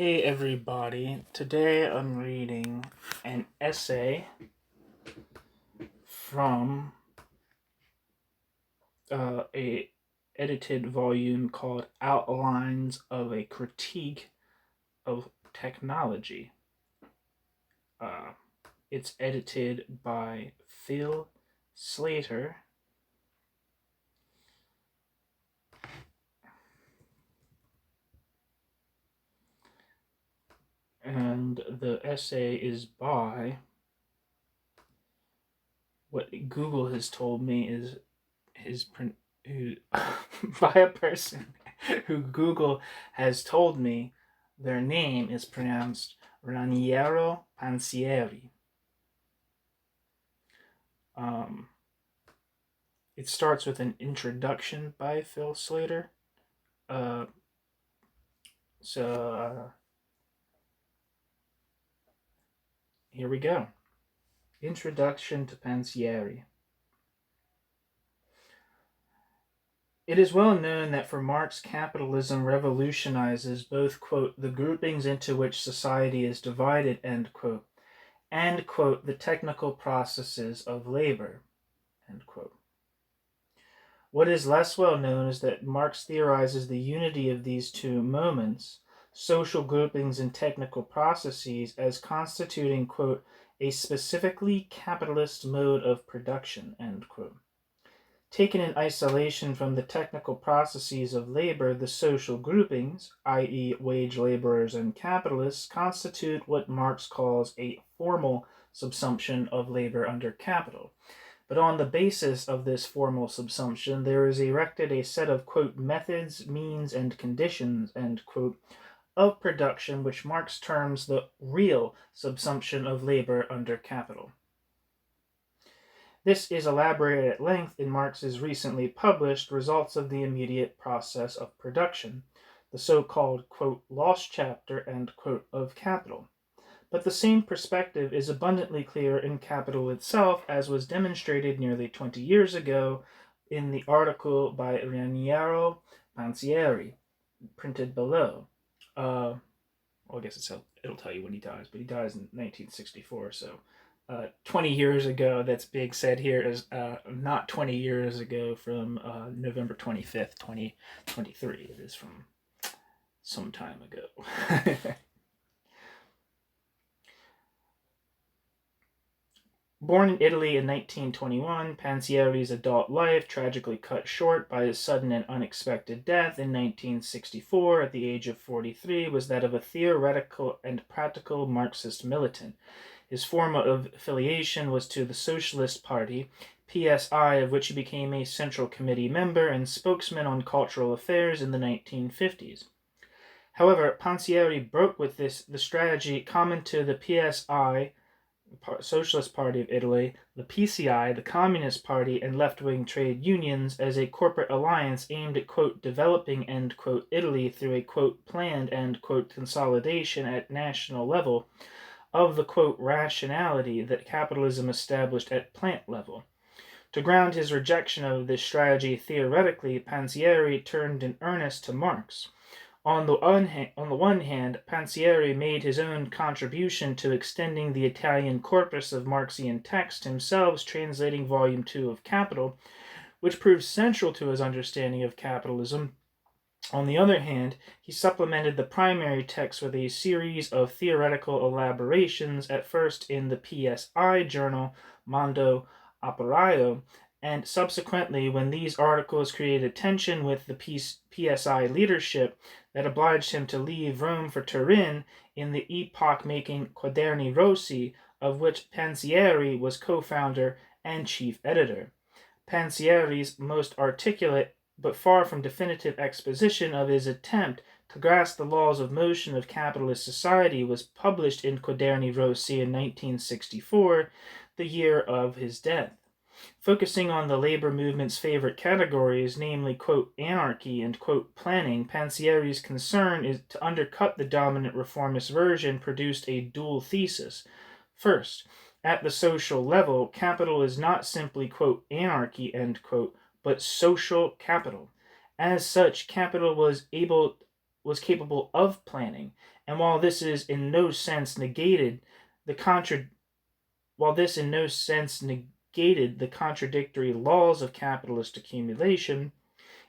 Hey everybody, today I'm reading an essay from a edited volume called Outlines of a Critique of Technology. It's edited by Phil Slater. And the essay is by what Google has told me is by a person who Google has told me their name is pronounced Raniero Panzieri. It starts with an introduction by Phil Slater. Here we go. Introduction to Panzieri. It is well known that for Marx, capitalism revolutionizes both, quote, the groupings into which society is divided, end quote, and, quote, the technical processes of labor, end quote. What is less well known is that Marx theorizes the unity of these two moments, social groupings and technical processes, as constituting, quote, a specifically capitalist mode of production, end quote. Taken in isolation from the technical processes of labor, the social groupings, i.e. wage laborers and capitalists, constitute what Marx calls a formal subsumption of labor under capital. But on the basis of this formal subsumption, there is erected a set of, quote, methods, means, and conditions, end quote, of production, which Marx terms the real subsumption of labor under capital. This is elaborated at length in Marx's recently published Results of the Immediate Process of Production, the so-called, quote, lost chapter, end quote, of Capital. But the same perspective is abundantly clear in Capital itself, as was demonstrated nearly 20 years ago in the article by Raniero Panzieri, printed below. I guess it'll tell you when he dies, but he dies in 1964, so 20 years ago, that's being said here, is not 20 years ago from November 25th, 2023. It is from some time ago. Born in Italy in 1921, Panzieri's adult life, tragically cut short by his sudden and unexpected death in 1964 at the age of 43, was that of a theoretical and practical Marxist militant. His form of affiliation was to the Socialist Party, PSI, of which he became a Central Committee member and spokesman on cultural affairs in the 1950s. However, Panzieri broke with the strategy common to the PSI, Socialist Party of Italy, the PCI, the Communist Party, and left-wing trade unions as a corporate alliance aimed at, quote, developing, end quote, Italy through a, quote, planned, end quote, consolidation at national level of the, quote, rationality that capitalism established at plant level. To ground his rejection of this strategy theoretically, Panzieri turned in earnest to Marx. On the one hand, Panzieri made his own contribution to extending the Italian corpus of Marxian text, himself translating Volume 2 of Capital, which proved central to his understanding of capitalism. On the other hand, he supplemented the primary text with a series of theoretical elaborations, at first in the PSI journal Mondo, operaio, and subsequently when these articles created tension with the PSI leadership that obliged him to leave Rome for Turin in the epoch-making Quaderni Rossi, of which Panzieri was co-founder and chief editor. Panzieri's most articulate but far from definitive exposition of his attempt to grasp the laws of motion of capitalist society was published in Quaderni Rossi in 1964, the year of his death. Focusing on the labor movement's favorite categories, namely, quote, anarchy and, quote, planning, Panzieri's concern is to undercut the dominant reformist version produced a dual thesis. First, at the social level, capital is not simply, quote, anarchy, end quote, but social capital. As such, capital was able of planning, and while this in no sense negated the contradictory laws of capitalist accumulation,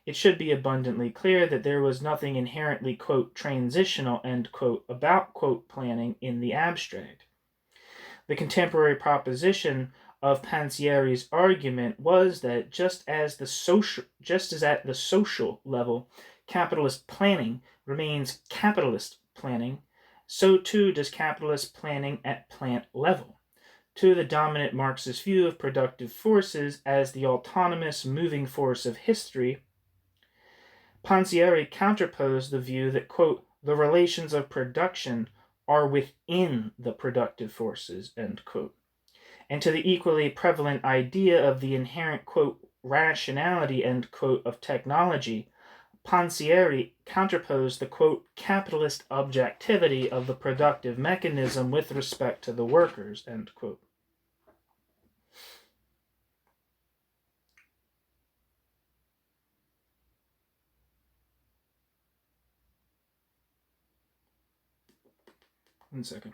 it should be abundantly clear that there was nothing inherently, quote, transitional, end quote, about, quote, planning in the abstract. The contemporary proposition of Panzieri's argument was that just as at the social level, capitalist planning remains capitalist planning, so too does capitalist planning at plant level. To the dominant Marxist view of productive forces as the autonomous moving force of history, Panzieri counterposed the view that, quote, the relations of production are within the productive forces, end quote. And to the equally prevalent idea of the inherent, quote, rationality, end quote, of technology, Panzieri counterposed the, quote, capitalist objectivity of the productive mechanism with respect to the workers, end quote. One second.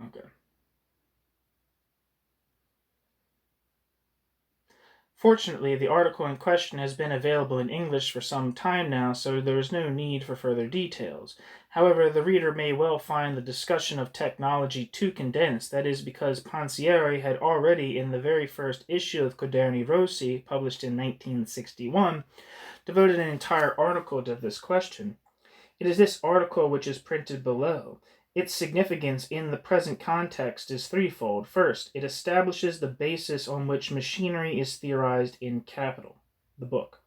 Okay. Fortunately, the article in question has been available in English for some time now, so there is no need for further details. However, the reader may well find the discussion of technology too condensed. That is because Panzieri had already, in the very first issue of Quaderni Rossi, published in 1961, devoted an entire article to this question. It is this article which is printed below. Its significance in the present context is threefold. First, it establishes the basis on which machinery is theorized in Capital, the book.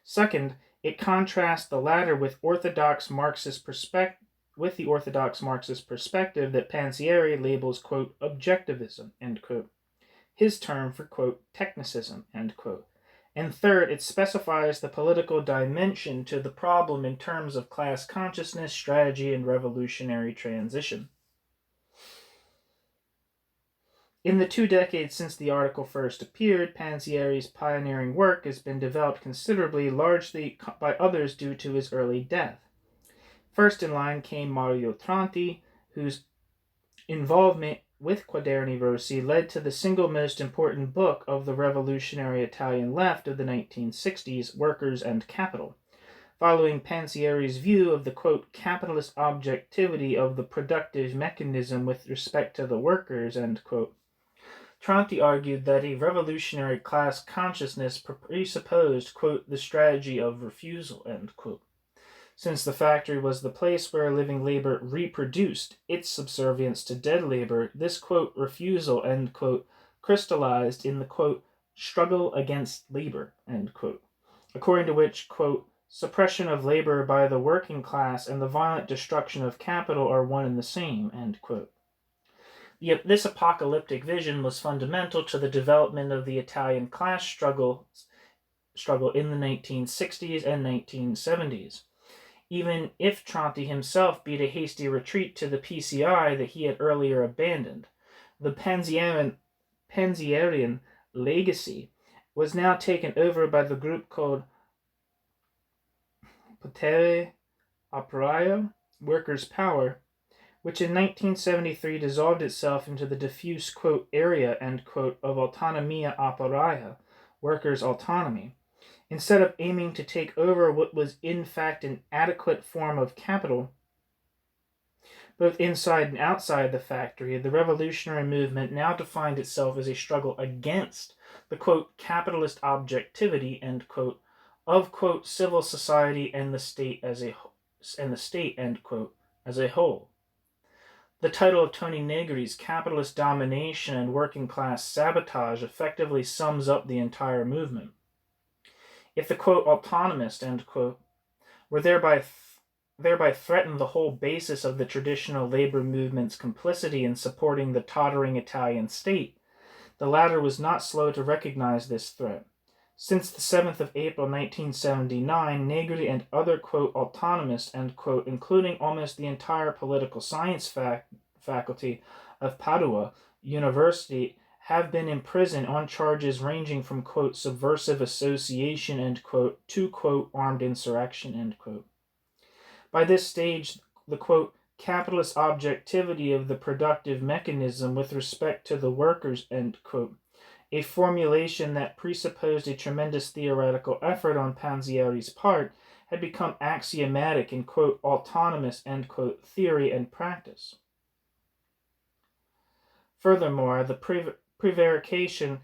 Second, it contrasts the latter with the orthodox Marxist perspective that Panzieri labels, quote, objectivism, end quote, his term for, quote, technicism, end quote. And third, it specifies the political dimension to the problem in terms of class consciousness, strategy, and revolutionary transition. In the 2 decades since the article first appeared, Panzieri's pioneering work has been developed considerably, largely by others due to his early death. First in line came Mario Tronti, whose involvement with Quaderni Rossi led to the single most important book of the revolutionary Italian left of the 1960s, Workers and Capital. Following Panzieri's view of the, quote, capitalist objectivity of the productive mechanism with respect to the workers, end quote, Tronti argued that a revolutionary class consciousness presupposed, quote, the strategy of refusal, end quote. Since the factory was the place where living labor reproduced its subservience to dead labor, this, quote, refusal, end quote, crystallized in the, quote, struggle against labor, end quote, according to which, quote, suppression of labor by the working class and the violent destruction of capital are one and the same, end quote. Yet this apocalyptic vision was fundamental to the development of the Italian class struggle in the 1960s and 1970s. Even if Tronti himself beat a hasty retreat to the PCI that he had earlier abandoned. The Panzierian legacy was now taken over by the group called Potere Operaio, Workers' Power, which in 1973 dissolved itself into the diffuse, quote, area, end quote, of autonomia operaia, workers' autonomy. Instead of aiming to take over what was in fact an adequate form of capital, both inside and outside the factory, the revolutionary movement now defined itself as a struggle against the, quote, capitalist objectivity, end quote, of, quote, civil society and the state end quote, as a whole. The title of Tony Negri's Capitalist Domination and Working Class Sabotage effectively sums up the entire movement. If the, quote, autonomist, end quote, were thereby threatened the whole basis of the traditional labor movement's complicity in supporting the tottering Italian state, the latter was not slow to recognize this threat. Since the 7th of April 1979, Negri and other, quote, autonomists, end quote, including almost the entire political science faculty of Padua University, have been imprisoned on charges ranging from, quote, subversive association, end quote, to, quote, armed insurrection, end quote. By this stage, the, quote, capitalist objectivity of the productive mechanism with respect to the workers, end quote, a formulation that presupposed a tremendous theoretical effort on Panzieri's part, had become axiomatic in, quote, autonomous, end quote, theory and practice. Furthermore, the prevarication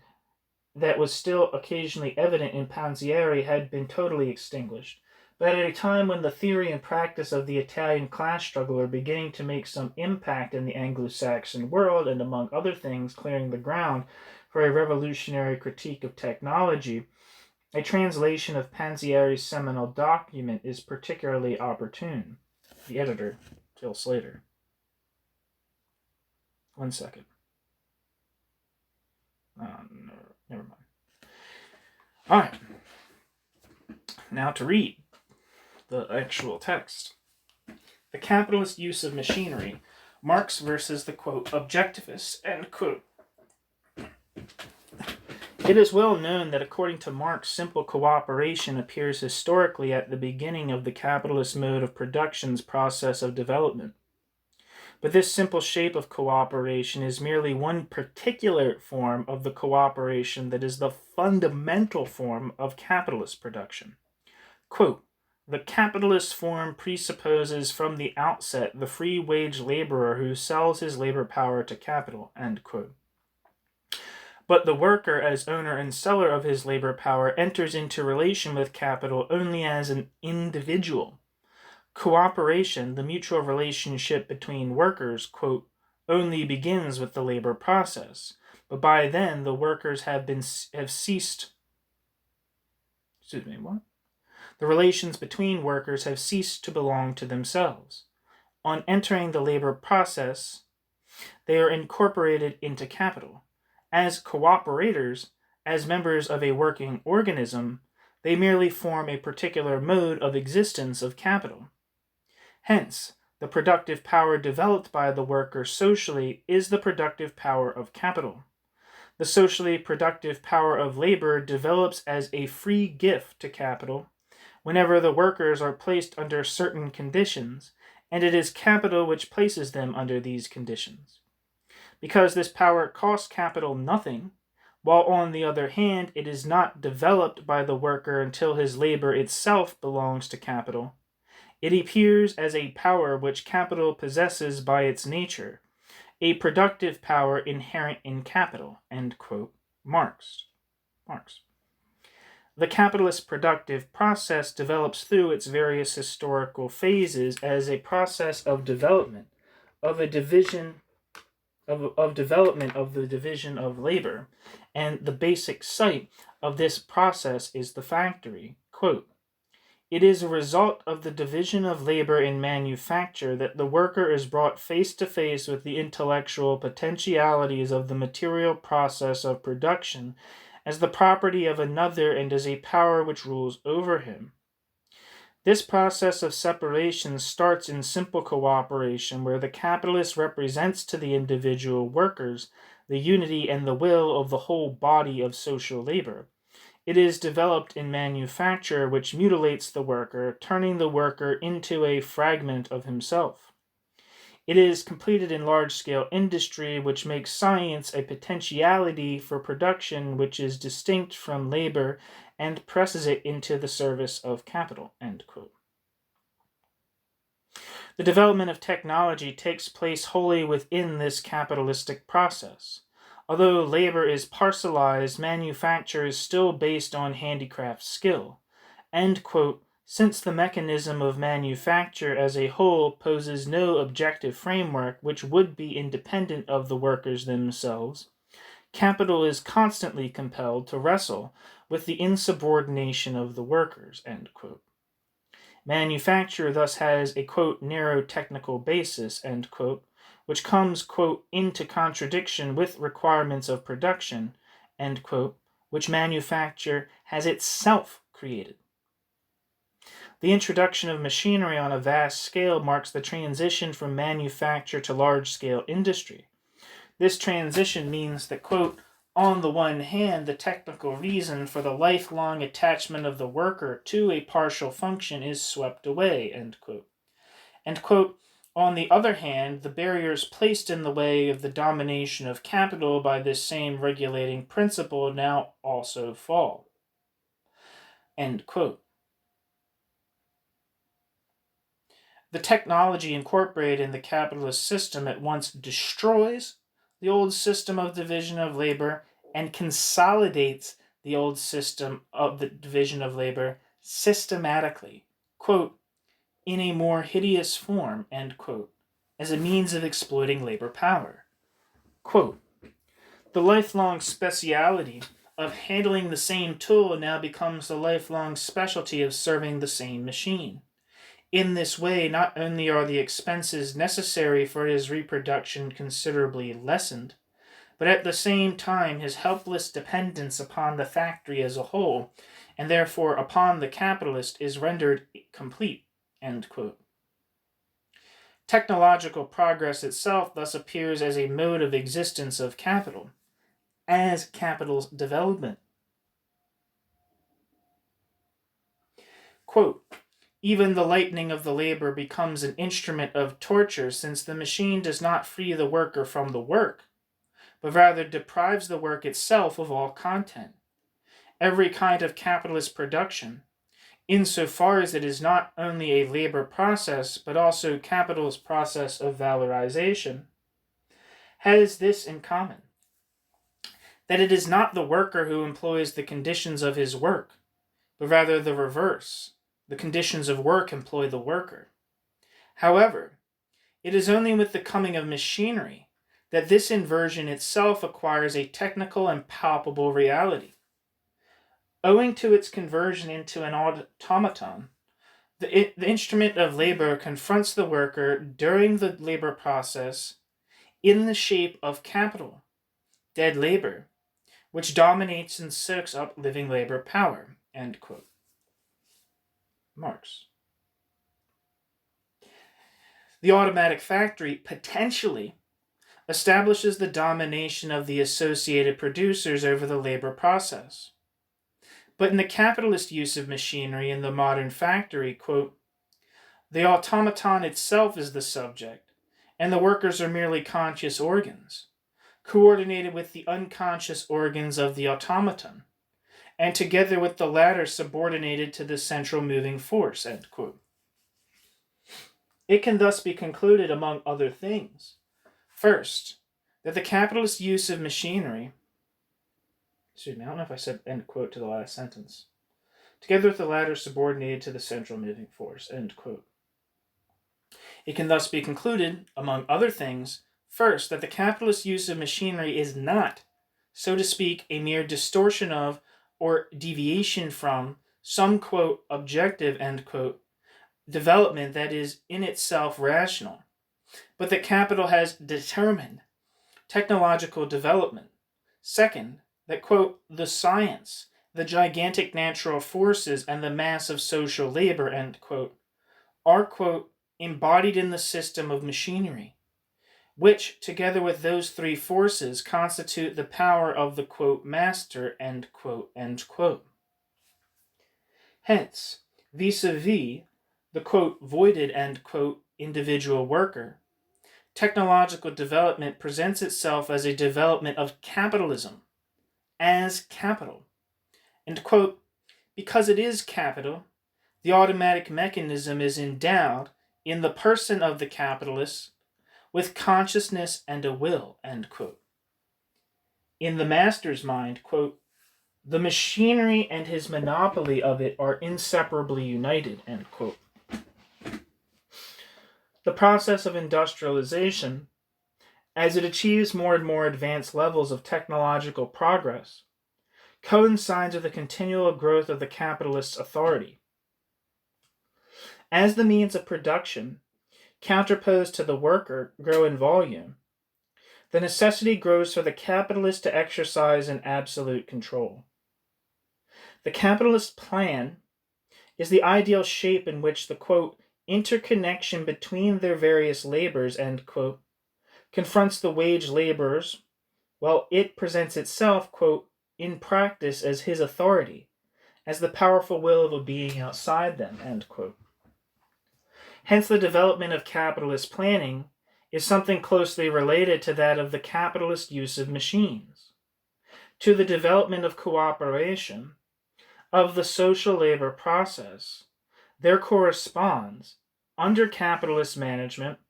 that was still occasionally evident in Panzieri had been totally extinguished. But at a time when the theory and practice of the Italian class struggle are beginning to make some impact in the Anglo-Saxon world, and among other things clearing the ground for a revolutionary critique of technology, a translation of Panzieri's seminal document is particularly opportune. The editor, Phil Slater. 1 second. No, never mind. All right. Now to read the actual text. The capitalist use of machinery, Marx versus the, quote, objectivists, end quote. It is well known that according to Marx, simple cooperation appears historically at the beginning of the capitalist mode of production's process of development. But this simple shape of cooperation is merely one particular form of the cooperation that is the fundamental form of capitalist production. Quote, the capitalist form presupposes from the outset the free wage laborer who sells his labor power to capital, end quote. But the worker, as owner and seller of his labor power, enters into relation with capital only as an individual. Cooperation, the mutual relationship between workers, quote, only begins with the labor process, but by then the workers have ceased. The relations between workers have ceased to belong to themselves. On entering the labor process, they are incorporated into capital. As cooperators, as members of a working organism, they merely form a particular mode of existence of capital. Hence, the productive power developed by the worker socially is the productive power of capital. The socially productive power of labor develops as a free gift to capital whenever the workers are placed under certain conditions, and it is capital which places them under these conditions. Because this power costs capital nothing, while on the other hand it is not developed by the worker until his labor itself belongs to capital, it appears as a power which capital possesses by its nature, a productive power inherent in capital, end quote, Marx. The capitalist productive process develops through its various historical phases as a process of development, of a division of development of the division of labor, and the basic site of this process is the factory. Quote, it is a result of the division of labor in manufacture that the worker is brought face to face with the intellectual potentialities of the material process of production as the property of another and as a power which rules over him. This process of separation starts in simple cooperation, where the capitalist represents to the individual workers the unity and the will of the whole body of social labor. It is developed in manufacture, which mutilates the worker, turning the worker into a fragment of himself. It is completed in large-scale industry, which makes science a potentiality for production which is distinct from labor and presses it into the service of capital, end quote. The development of technology takes place wholly within this capitalistic process. Although labor is parcelized, manufacture is still based on handicraft skill, end quote, since the mechanism of manufacture as a whole poses no objective framework which would be independent of the workers themselves. Capital is constantly compelled to wrestle with the insubordination of the workers, end quote. Manufacture thus has a, quote, narrow technical basis, end quote, which comes, quote, into contradiction with requirements of production, end quote, which manufacture has itself created. The introduction of machinery on a vast scale marks the transition from manufacture to large-scale industry. This transition means that, quote, On the one hand, the technical reason for the lifelong attachment of the worker to a partial function is swept away, end quote. And, quote, on the other hand, the barriers placed in the way of the domination of capital by this same regulating principle now also fall, end quote. The technology incorporated in the capitalist system at once destroys the old system of division of labor and consolidates the old system of the division of labor systematically, quote, in a more hideous form, end quote, as a means of exploiting labor power. Quote, the lifelong speciality of handling the same tool now becomes the lifelong specialty of serving the same machine. In this way, not only are the expenses necessary for his reproduction considerably lessened, but at the same time his helpless dependence upon the factory as a whole, and therefore upon the capitalist, is rendered complete, end quote. Technological progress itself thus appears as a mode of existence of capital, as capital's development. Quote, even the lightening of the labor becomes an instrument of torture, since the machine does not free the worker from the work, but rather deprives the work itself of all content. Every kind of capitalist production, insofar as it is not only a labor process, but also capital's process of valorization, has this in common, that it is not the worker who employs the conditions of his work, but rather the reverse. The conditions of work employ the worker. However, it is only with the coming of machinery that this inversion itself acquires a technical and palpable reality. Owing to its conversion into an automaton, the instrument of labor confronts the worker during the labor process in the shape of capital, dead labor, which dominates and soaks up living labor power, end quote. Marx. The automatic factory potentially establishes the domination of the associated producers over the labor process. But in the capitalist use of machinery in the modern factory, quote, the automaton itself is the subject, and the workers are merely conscious organs, coordinated with the unconscious organs of the automaton, and together with the latter subordinated to the central moving force, end quote. It can thus be concluded, among other things, first, that the capitalist use of machinery, I don't know if I said end quote to the last sentence, together with the latter subordinated to the central moving force, end quote. It can thus be concluded, among other things, first, that the capitalist use of machinery is not, so to speak, a mere distortion of or deviation from some, quote, objective, end quote, development that is in itself rational, but that capital has determined technological development. Second, that, quote, the science, the gigantic natural forces, and the mass of social labor, end quote, are, quote, embodied in the system of machinery, which, together with those three forces, constitute the power of the, quote, master, end quote, end quote. Hence, vis-a-vis the, quote, voided, end quote, individual worker, technological development presents itself as a development of capitalism, as capital. And, quote, because it is capital, the automatic mechanism is endowed, in the person of the capitalist, with consciousness and a will, end quote. In the master's mind, quote, the machinery and his monopoly of it are inseparably united, end quote. The process of industrialization, as it achieves more and more advanced levels of technological progress, coincides with the continual growth of the capitalist's authority. As the means of production, counterposed to the worker, grow in volume, the necessity grows for the capitalist to exercise an absolute control. The capitalist plan is the ideal shape in which the, quote, interconnection between their various labors, end quote, confronts the wage laborers, while it presents itself, quote, in practice as his authority, as the powerful will of a being outside them, end quote. Hence, the development of capitalist planning is something closely related to that of the capitalist use of machines. To the development of cooperation, of the social labor process, there corresponds, under capitalist management,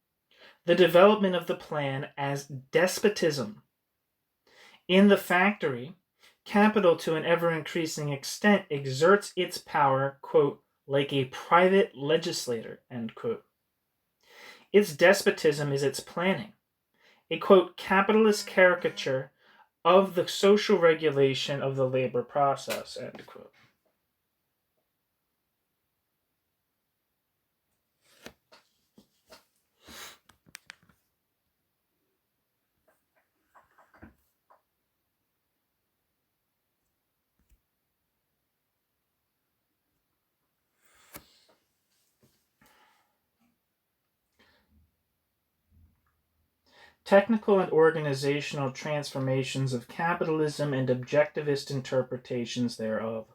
the development of the plan as despotism. In the factory, capital to an ever-increasing extent exerts its power, quote, like a private legislator, end quote. Its despotism is its planning, a, quote, capitalist caricature of the social regulation of the labor process, end quote. Technical and organizational transformations of capitalism and objectivist interpretations thereof.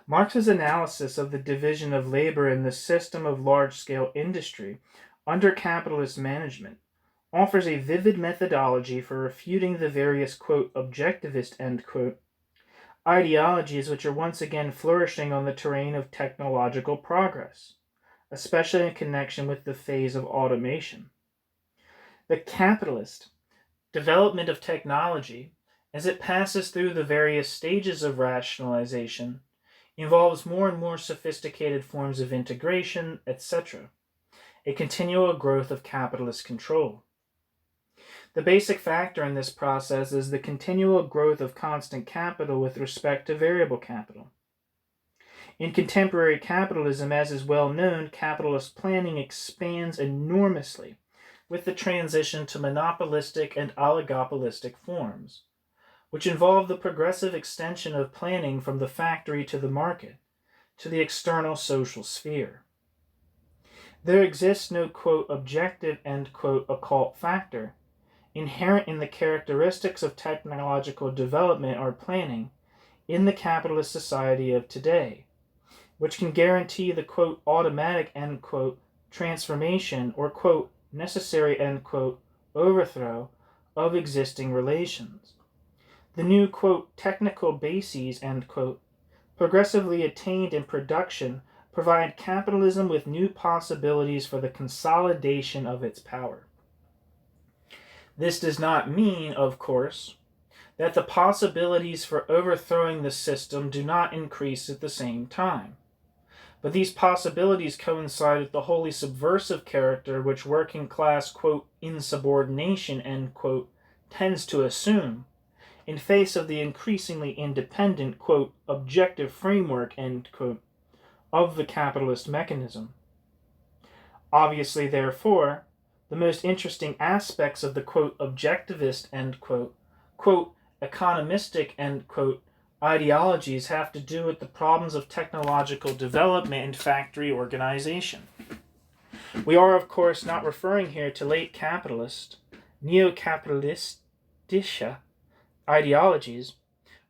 Marx's analysis of the division of labor in the system of large-scale industry under capitalist management offers a vivid methodology for refuting the various, quote, objectivist, end quote, ideologies which are once again flourishing on the terrain of technological progress, especially in connection with the phase of automation. The capitalist development of technology, as it passes through the various stages of rationalization, involves more and more sophisticated forms of integration, etc., a continual growth of capitalist control. The basic factor in this process is the continual growth of constant capital with respect to variable capital. In contemporary capitalism, as is well known, capitalist planning expands enormously with the transition to monopolistic and oligopolistic forms, which involve the progressive extension of planning from the factory to the market, to the external social sphere. There exists no, quote, objective, end quote, occult factor inherent in the characteristics of technological development or planning in the capitalist society of today, which can guarantee the, quote, automatic, end quote, transformation or, quote, necessary, end quote, overthrow of existing relations. The new, quote, technical bases, end quote, progressively attained in production provide capitalism with new possibilities for the consolidation of its power. This does not mean, of course, that the possibilities for overthrowing the system do not increase at the same time. But these possibilities coincide with the wholly subversive character which working class, quote, insubordination, end quote, tends to assume in face of the increasingly independent, quote, objective framework, end quote, of the capitalist mechanism. Obviously, therefore, the most interesting aspects of the, quote, objectivist, end quote, economistic, end quote, ideologies have to do with the problems of technological development and factory organization. We are, of course, not referring here to late capitalist, neo-capitalistische ideologies,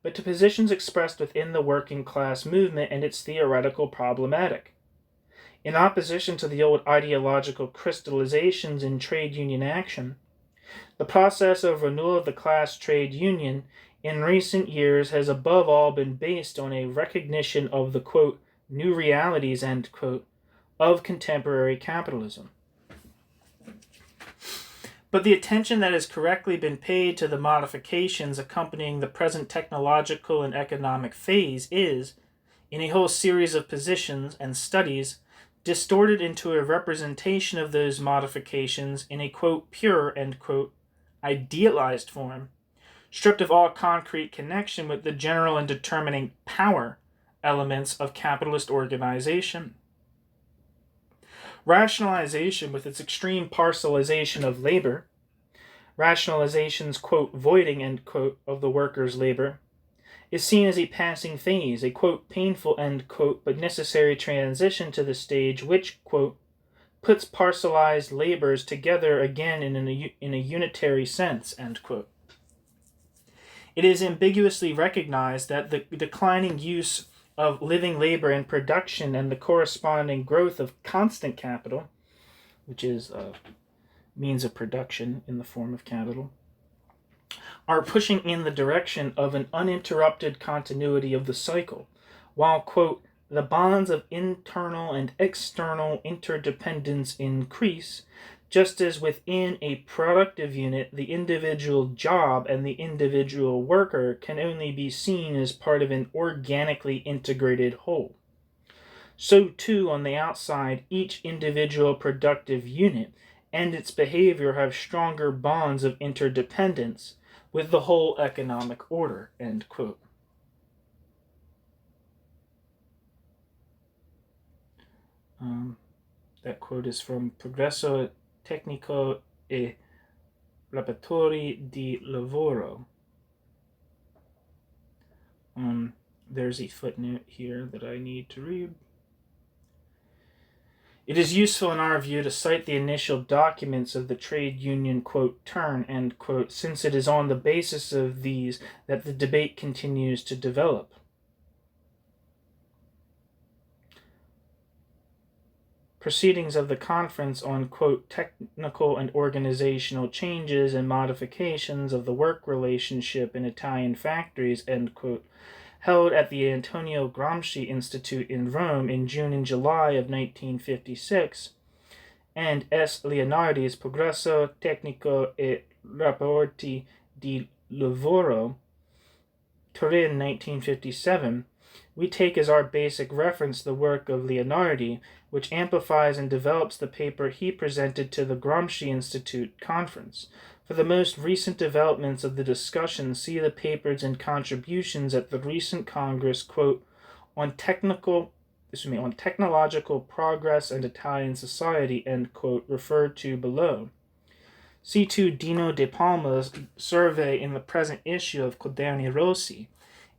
but to positions expressed within the working class movement and its theoretical problematic. In opposition to the old ideological crystallizations in trade union action, the process of renewal of the class trade union in recent years has above all been based on a recognition of the, quote, new realities, end quote, of contemporary capitalism. But the attention that has correctly been paid to the modifications accompanying the present technological and economic phase is, in a whole series of positions and studies, distorted into a representation of those modifications in a, quote, pure, end quote, idealized form, stripped of all concrete connection with the general and determining power elements of capitalist organization. Rationalization, with its extreme parcelization of labor, rationalization's, quote, voiding, end quote, of the workers' labor, is seen as a passing phase, a, quote, painful, end quote, but necessary transition to the stage which, quote, puts parcelized labors together again in a unitary sense, end quote. It is ambiguously recognized that the declining use of living labor in production and the corresponding growth of constant capital, which is a means of production in the form of capital, are pushing in the direction of an uninterrupted continuity of the cycle, while, quote, the bonds of internal and external interdependence increase, just as within a productive unit, the individual job and the individual worker can only be seen as part of an organically integrated whole. So too, on the outside, each individual productive unit and its behavior have stronger bonds of interdependence with the whole economic order, end quote. That quote is from Progresso Tecnico e Rapporti di Lavoro. There's a footnote here that I need to read. It is useful in our view to cite the initial documents of the trade union, quote, turn, end quote, since it is on the basis of these that the debate continues to develop. Proceedings of the conference on, quote, technical and organizational changes and modifications of the work relationship in Italian factories, end quote, held at the Antonio Gramsci Institute in Rome in June and July of 1956, and S. Leonardi's Progresso Tecnico e Rapporti di Lavoro, Turin, 1957, we take as our basic reference the work of Leonardi, which amplifies and develops the paper he presented to the Gramsci Institute conference. For the most recent developments of the discussion, see the papers and contributions at the recent Congress, quote, on technological progress and Italian society, end quote, referred to below. See too Dino De Palma's survey in the present issue of Quaderni Rossi.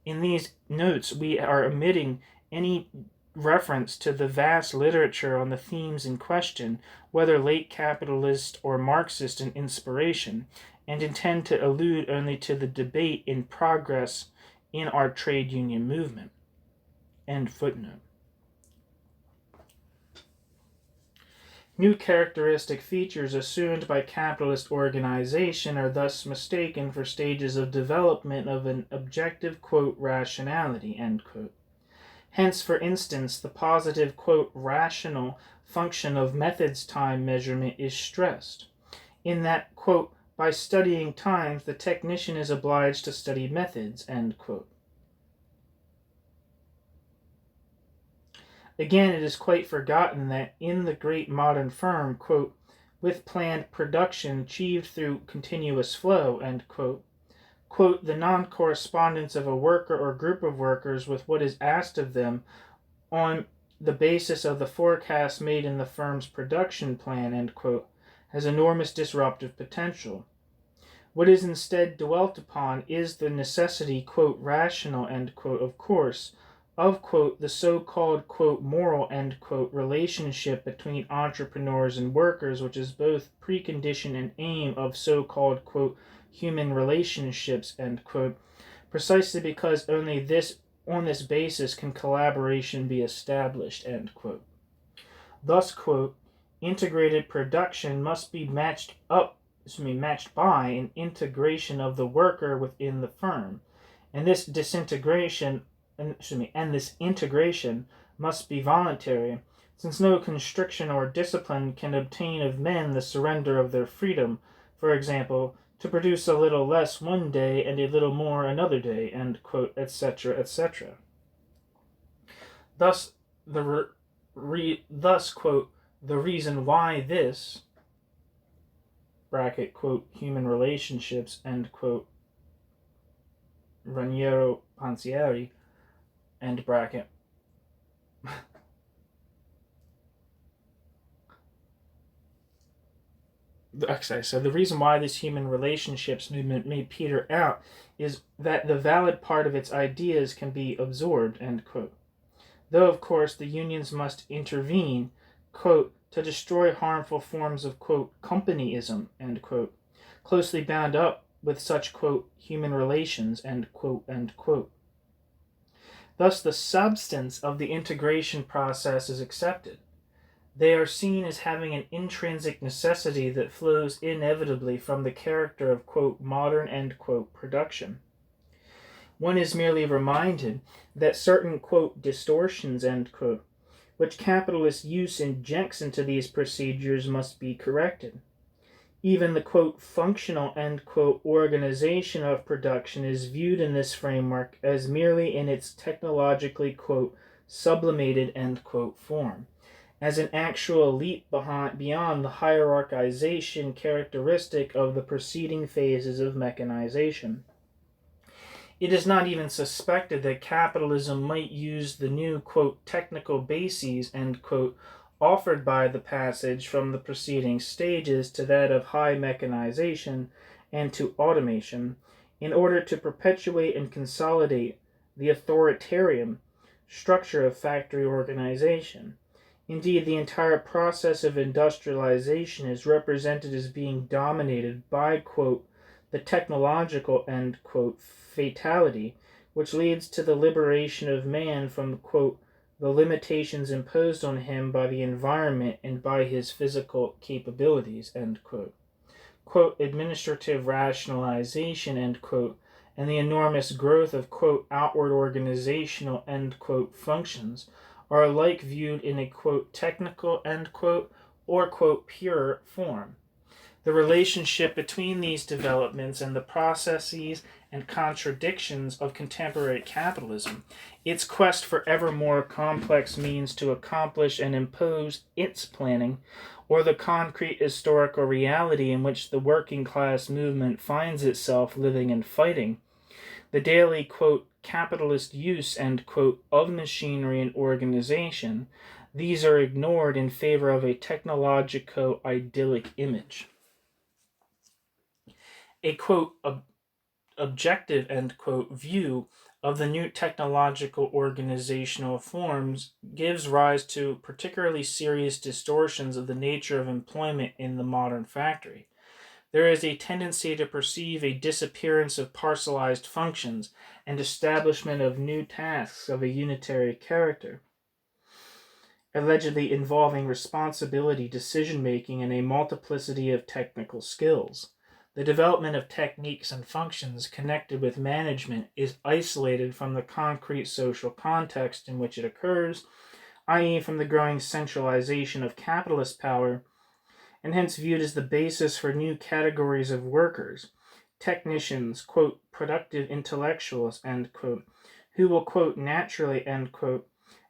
In these notes, we are omitting any reference to the vast literature on the themes in question, whether late capitalist or Marxist in inspiration, and intend to allude only to the debate in progress in our trade union movement. End footnote. New characteristic features assumed by capitalist organization are thus mistaken for stages of development of an objective, quote, rationality, end quote. Hence, for instance, the positive, quote, rational function of methods time measurement is stressed, in that, quote, by studying times, the technician is obliged to study methods, end quote. Again, it is quite forgotten that in the great modern firm, quote, with planned production achieved through continuous flow, end quote, quote, the non-correspondence of a worker or group of workers with what is asked of them on the basis of the forecast made in the firm's production plan, end quote, has enormous disruptive potential. What is instead dwelt upon is the necessity, quote, rational, end quote, of course, of, quote, the so-called, quote, moral, end quote, relationship between entrepreneurs and workers, which is both precondition and aim of so-called, quote, human relationships, end quote, precisely because only on this basis can collaboration be established, end quote. Thus, quote, integrated production must be matched by an integration of the worker within the firm, and this integration must be voluntary, since no constriction or discipline can obtain of men the surrender of their freedom, for example, to produce a little less one day and a little more another day, end quote, etc., etc. Thus, quote, the reason why this, bracket, quote, human relationships, end quote, Raniero Panzieri, end bracket. Okay, so the reason why this human relationships movement may peter out is that the valid part of its ideas can be absorbed, end quote. Though, of course, the unions must intervene, quote, to destroy harmful forms of, quote, companyism, end quote, closely bound up with such, quote, human relations, end quote, end quote. Thus, the substance of the integration process is accepted. They are seen as having an intrinsic necessity that flows inevitably from the character of, quote, modern, end quote, production. One is merely reminded that certain, quote, distortions, end quote, which capitalist use injects into these procedures must be corrected. Even the, quote, functional, end quote, organization of production is viewed in this framework as merely in its technologically, quote, sublimated, end quote, form, as an actual leap beyond the hierarchization characteristic of the preceding phases of mechanization. It is not even suspected that capitalism might use the new, quote, technical bases, end quote, offered by the passage from the preceding stages to that of high mechanization and to automation in order to perpetuate and consolidate the authoritarian structure of factory organization. Indeed, the entire process of industrialization is represented as being dominated by, quote, the technological, end quote, fatality, which leads to the liberation of man from, quote, the limitations imposed on him by the environment and by his physical capabilities, end quote. Quote, administrative rationalization, end quote, and the enormous growth of, quote, outward organizational, end quote, functions are alike viewed in a, quote, technical, end quote, or, quote, pure form. The relationship between these developments and the processes and contradictions of contemporary capitalism, its quest for ever more complex means to accomplish and impose its planning, or the concrete historical reality in which the working class movement finds itself living and fighting, the daily, quote, capitalist use, end quote, of machinery and organization, these are ignored in favor of a technologico-idyllic image. A, quote, objective, end quote, view of the new technological organizational forms gives rise to particularly serious distortions of the nature of employment in the modern factory. There is a tendency to perceive a disappearance of parcelized functions and establishment of new tasks of a unitary character, allegedly involving responsibility, decision-making, and a multiplicity of technical skills. The development of techniques and functions connected with management is isolated from the concrete social context in which it occurs, i.e., from the growing centralization of capitalist power, and hence viewed as the basis for new categories of workers, technicians, quote, productive intellectuals, end quote, who will, quote, naturally, end quote,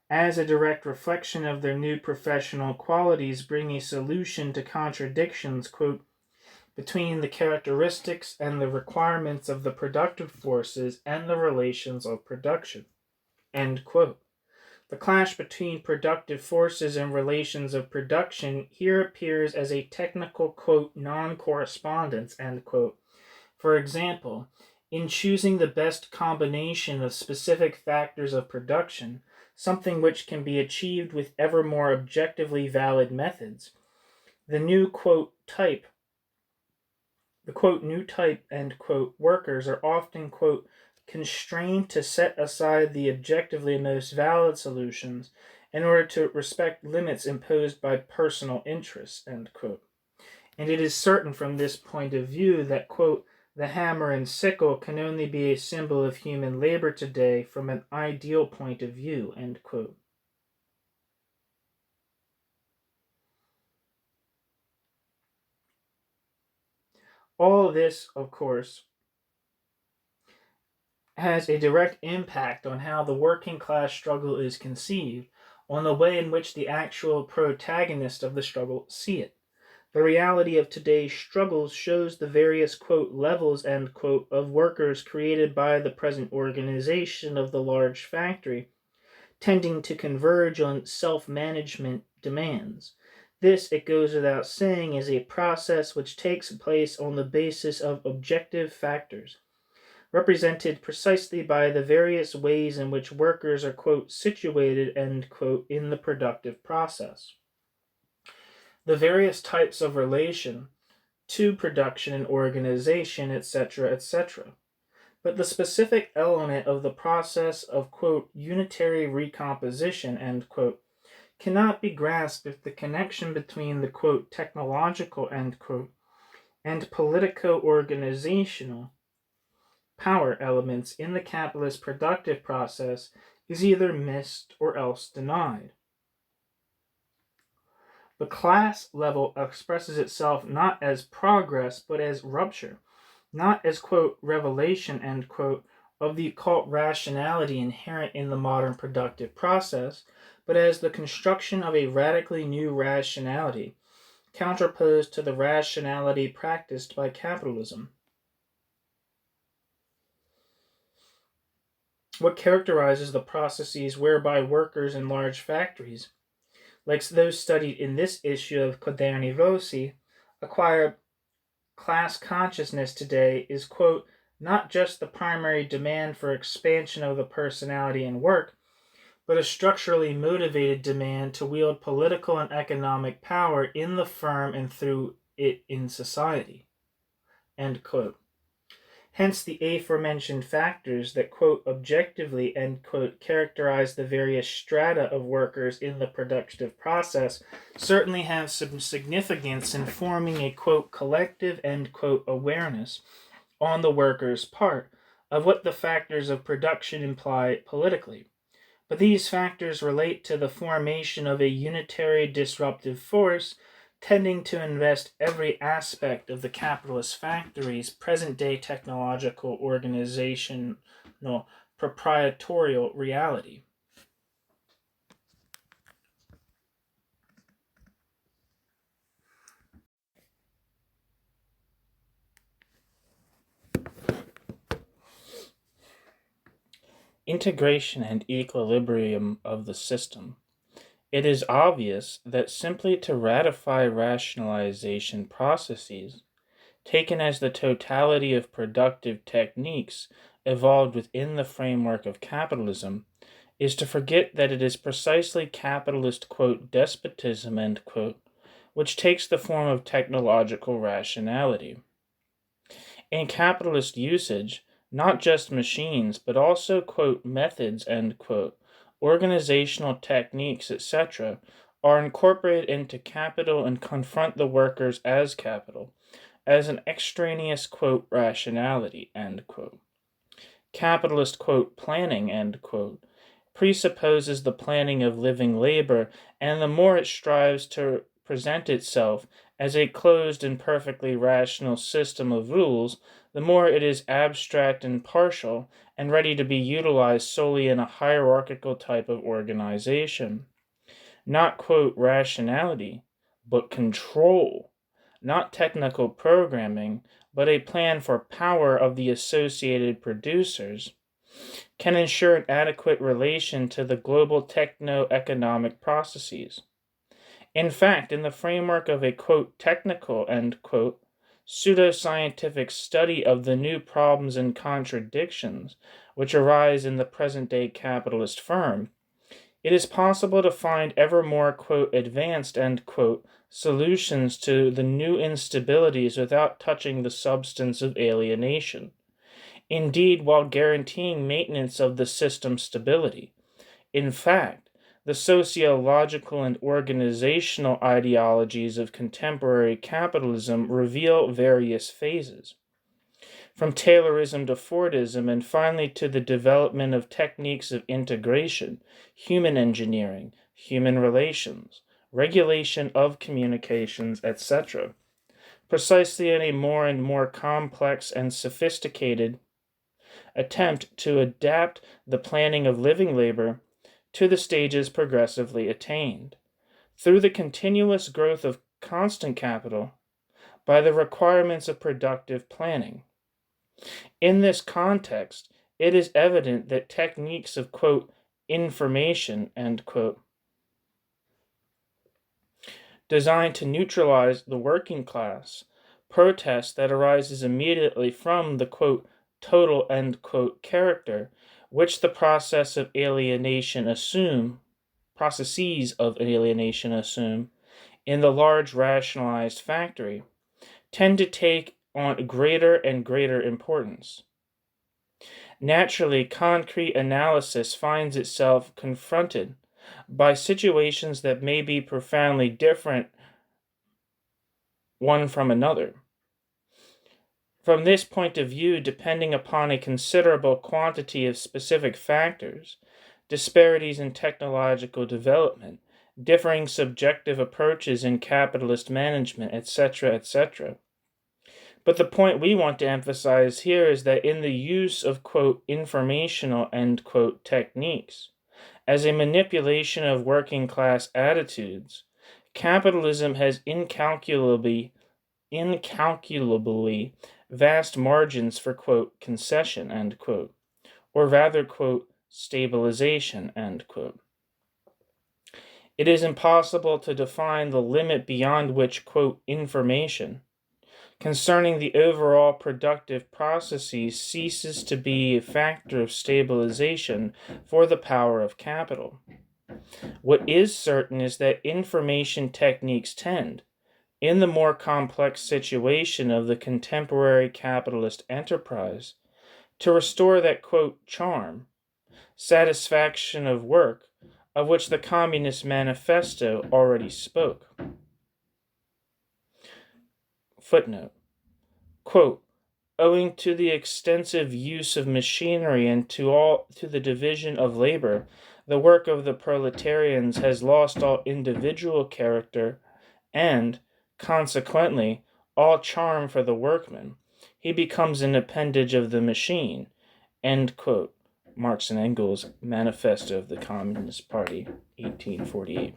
as a direct reflection of their new professional qualities, bring a solution to contradictions, quote, between the characteristics and the requirements of the productive forces and the relations of production, end quote. The clash between productive forces and relations of production here appears as a technical, quote, non-correspondence, end quote. For example, in choosing the best combination of specific factors of production, something which can be achieved with ever more objectively valid methods, the new, quote, type, the, quote, new type, end quote, workers are often, quote, constrained to set aside the objectively most valid solutions in order to respect limits imposed by personal interests, end quote. And it is certain from this point of view that, quote, the hammer and sickle can only be a symbol of human labor today from an ideal point of view, end quote. All this, of course, has a direct impact on how the working class struggle is conceived, on the way in which the actual protagonists of the struggle see it. The reality of today's struggles shows the various, quote, levels, end quote, of workers created by the present organization of the large factory, tending to converge on self-management demands. This, it goes without saying, is a process which takes place on the basis of objective factors, represented precisely by the various ways in which workers are, quote, situated, end quote, in the productive process. the various types of relation to production and organization, etc., etc. But the specific element of the process of, quote, unitary recomposition, end quote, cannot be grasped if the connection between the, quote, technological, end quote, and politico-organizational power elements in the capitalist productive process is either missed or else denied. The class level expresses itself not as progress, but as rupture, not as, quote, revelation, end quote, of the occult rationality inherent in the modern productive process, but as the construction of a radically new rationality, counterposed to the rationality practiced by capitalism. What characterizes the processes whereby workers in large factories, like those studied in this issue of Quaderni Rossi, acquire class consciousness today is, quote, not just the primary demand for expansion of the personality and work, but a structurally motivated demand to wield political and economic power in the firm and through it in society, end quote. Hence, the aforementioned factors that, quote, objectively, end quote, characterize the various strata of workers in the productive process certainly have some significance in forming a, quote, collective, end quote, awareness on the workers' part of what the factors of production imply politically. But these factors relate to the formation of a unitary disruptive force tending to invest every aspect of the capitalist factory's present-day technological, organizational, proprietorial reality. Integration and equilibrium of the system. It is obvious that simply to ratify rationalization processes, taken as the totality of productive techniques evolved within the framework of capitalism, is to forget that it is precisely capitalist, quote, despotism, end quote, which takes the form of technological rationality. In capitalist usage, not just machines, but also, quote, methods, end quote, organizational techniques, etc., are incorporated into capital and confront the workers as capital, as an extraneous, quote, rationality, end quote. Capitalist, quote, planning, end quote, presupposes the planning of living labor, and the more it strives to present itself as a closed and perfectly rational system of rules, the more it is abstract and partial and ready to be utilized solely in a hierarchical type of organization. Not, quote, rationality, but control. Not technical programming, but a plan for power of the associated producers, can ensure an adequate relation to the global techno-economic processes. In fact, in the framework of a, quote, technical, end quote, pseudoscientific study of the new problems and contradictions which arise in the present-day capitalist firm, it is possible to find ever more, quote, advanced, end quote, solutions to the new instabilities without touching the substance of alienation. Indeed, while guaranteeing maintenance of the system's stability. In fact, the sociological and organizational ideologies of contemporary capitalism reveal various phases, from Taylorism to Fordism, and finally to the development of techniques of integration, human engineering, human relations, regulation of communications, etc., precisely in a more and more complex and sophisticated attempt to adapt the planning of living labor to the stages progressively attained, through the continuous growth of constant capital, by the requirements of productive planning. In this context, it is evident that techniques of, quote, information, end quote, designed to neutralize the working class, protest that arises immediately from the, quote, total, end quote, character which the processes of alienation assume, in the large rationalized factory tend to take on greater and greater importance. Naturally, concrete analysis finds itself confronted by situations that may be profoundly different one from another. From this point of view, depending upon a considerable quantity of specific factors, disparities in technological development, differing subjective approaches in capitalist management, etc., etc. But the point we want to emphasize here is that in the use of, quote, informational, end quote, techniques, as a manipulation of working class attitudes, capitalism has incalculably vast margins for, quote, concession, end quote, or rather, quote, stabilization, end quote. It is impossible to define the limit beyond which, quote, information concerning the overall productive processes ceases to be a factor of stabilization for the power of capital. What is certain is that information techniques tend, in the more complex situation of the contemporary capitalist enterprise, to restore that, quote, charm, satisfaction of work, of which the Communist Manifesto already spoke. Footnote. Quote, owing to the extensive use of machinery and to the division of labor, the work of the proletarians has lost all individual character and, consequently, all charm for the workman. He becomes an appendage of the machine. End quote. Marx and Engels, Manifesto of the Communist Party, 1848.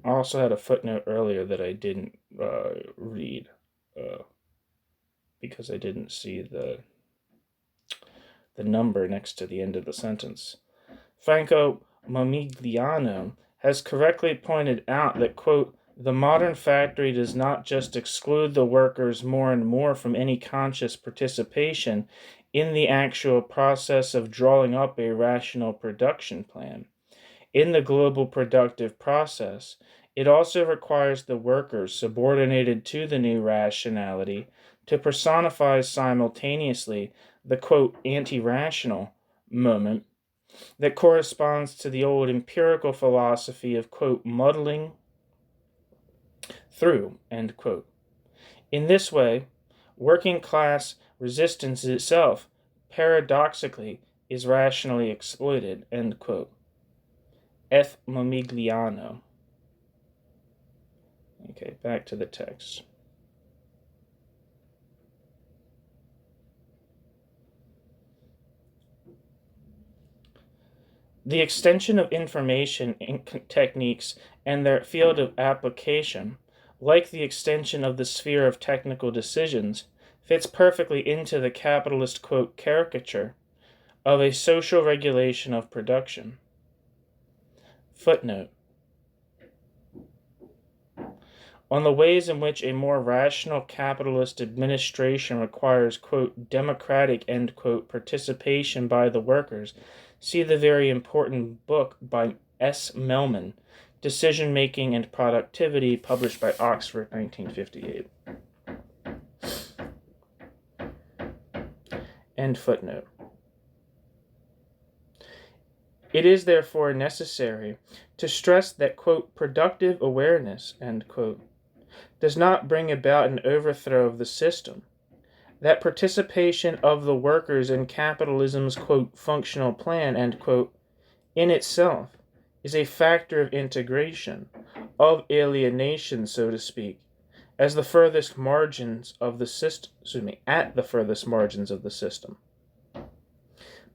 I also had a footnote earlier that I didn't read because I didn't see the number next to the end of the sentence. Franco Momigliano has correctly pointed out that, quote, the modern factory does not just exclude the workers more and more from any conscious participation in the actual process of drawing up a rational production plan. In the global productive process, it also requires the workers subordinated to the new rationality to personify simultaneously the, quote, anti-rational moment that corresponds to the old empirical philosophy of, quote, muddling through, end quote. In this way, working class resistance itself, paradoxically, is rationally exploited, end quote. F. Momigliano. Okay, back to the text. The extension of information techniques and their field of application, like the extension of the sphere of technical decisions, fits perfectly into the capitalist, quote, caricature of a social regulation of production. Footnote. On the ways in which a more rational capitalist administration requires, quote, democratic, end quote, participation by the workers, see the very important book by S. Mellman, Decision Making and Productivity, published by Oxford, 1958. End footnote. It is therefore necessary to stress that, quote, productive awareness, end quote, does not bring about an overthrow of the system. That participation of the workers in capitalism's, quote, functional plan, end quote, in itself is a factor of integration, of alienation, so to speak, as the furthest margins of the system, at the furthest margins of the system.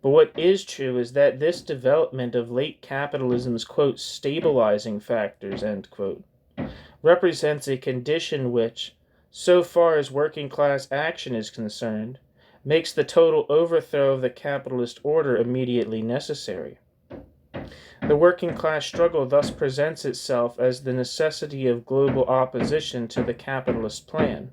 But what is true is that this development of late capitalism's, quote, stabilizing factors, end quote, represents a condition which, so far as working class action is concerned, makes the total overthrow of the capitalist order immediately necessary. The working class struggle thus presents itself as the necessity of global opposition to the capitalist plan.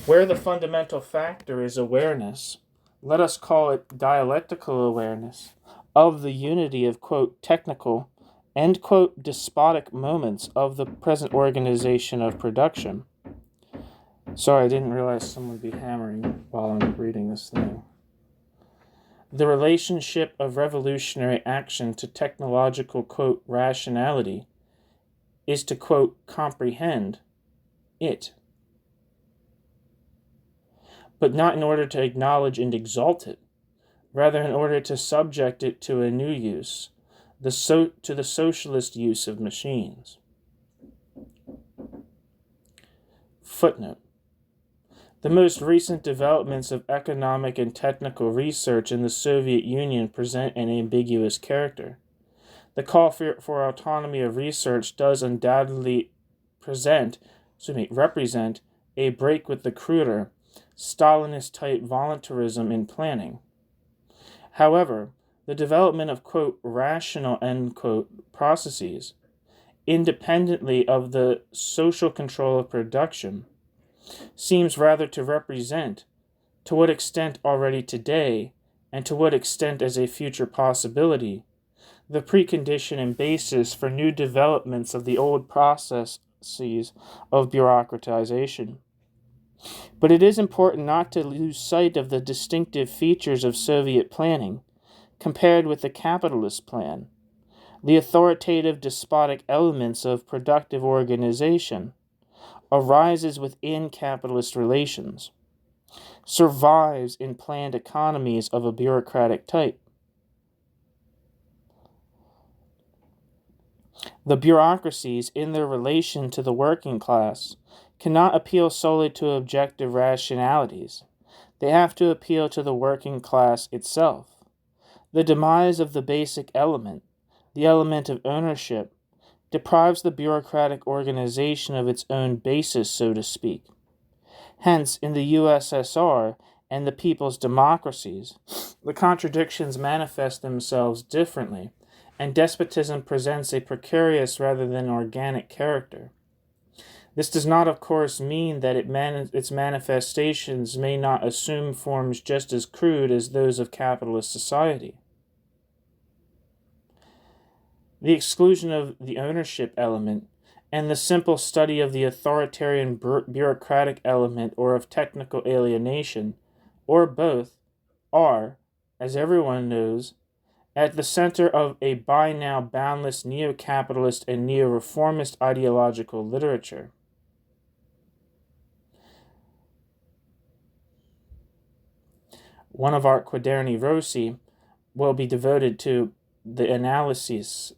Where the fundamental factor is awareness, let us call it dialectical awareness, of the unity of, quote, technical end quote, despotic moments of the present organization of production. Sorry, I didn't realize someone would be hammering while I'm reading this thing. The relationship of revolutionary action to technological, quote, rationality is to, quote, comprehend it, but not in order to acknowledge and exalt it, rather in order to subject it to a new use, to the socialist use of machines. Footnote. The most recent developments of economic and technical research in the Soviet Union present an ambiguous character. The call for autonomy of research does undoubtedly represent a break with the cruder, Stalinist-type voluntarism in planning. However, the development of, quote, rational, end quote, processes, independently of the social control of production, seems rather to represent, to what extent already today, and to what extent as a future possibility, the precondition and basis for new developments of the old processes of bureaucratization. But it is important not to lose sight of the distinctive features of Soviet planning, compared with the capitalist plan, the authoritative despotic elements of productive organization, arises within capitalist relations, survives in planned economies of a bureaucratic type. The bureaucracies, in their relation to the working class, cannot appeal solely to objective rationalities. They have to appeal to the working class itself. The demise of the basic element, the element of ownership, deprives the bureaucratic organization of its own basis, so to speak. Hence, in the USSR and the people's democracies, the contradictions manifest themselves differently, and despotism presents a precarious rather than organic character. This does not, of course, mean that its manifestations may not assume forms just as crude as those of capitalist society. The exclusion of the ownership element and the simple study of the authoritarian bureaucratic element or of technical alienation, or both, are, as everyone knows, at the center of a by now boundless neo-capitalist and neo-reformist ideological literature. One of our Quaderni Rossi will be devoted to the analysis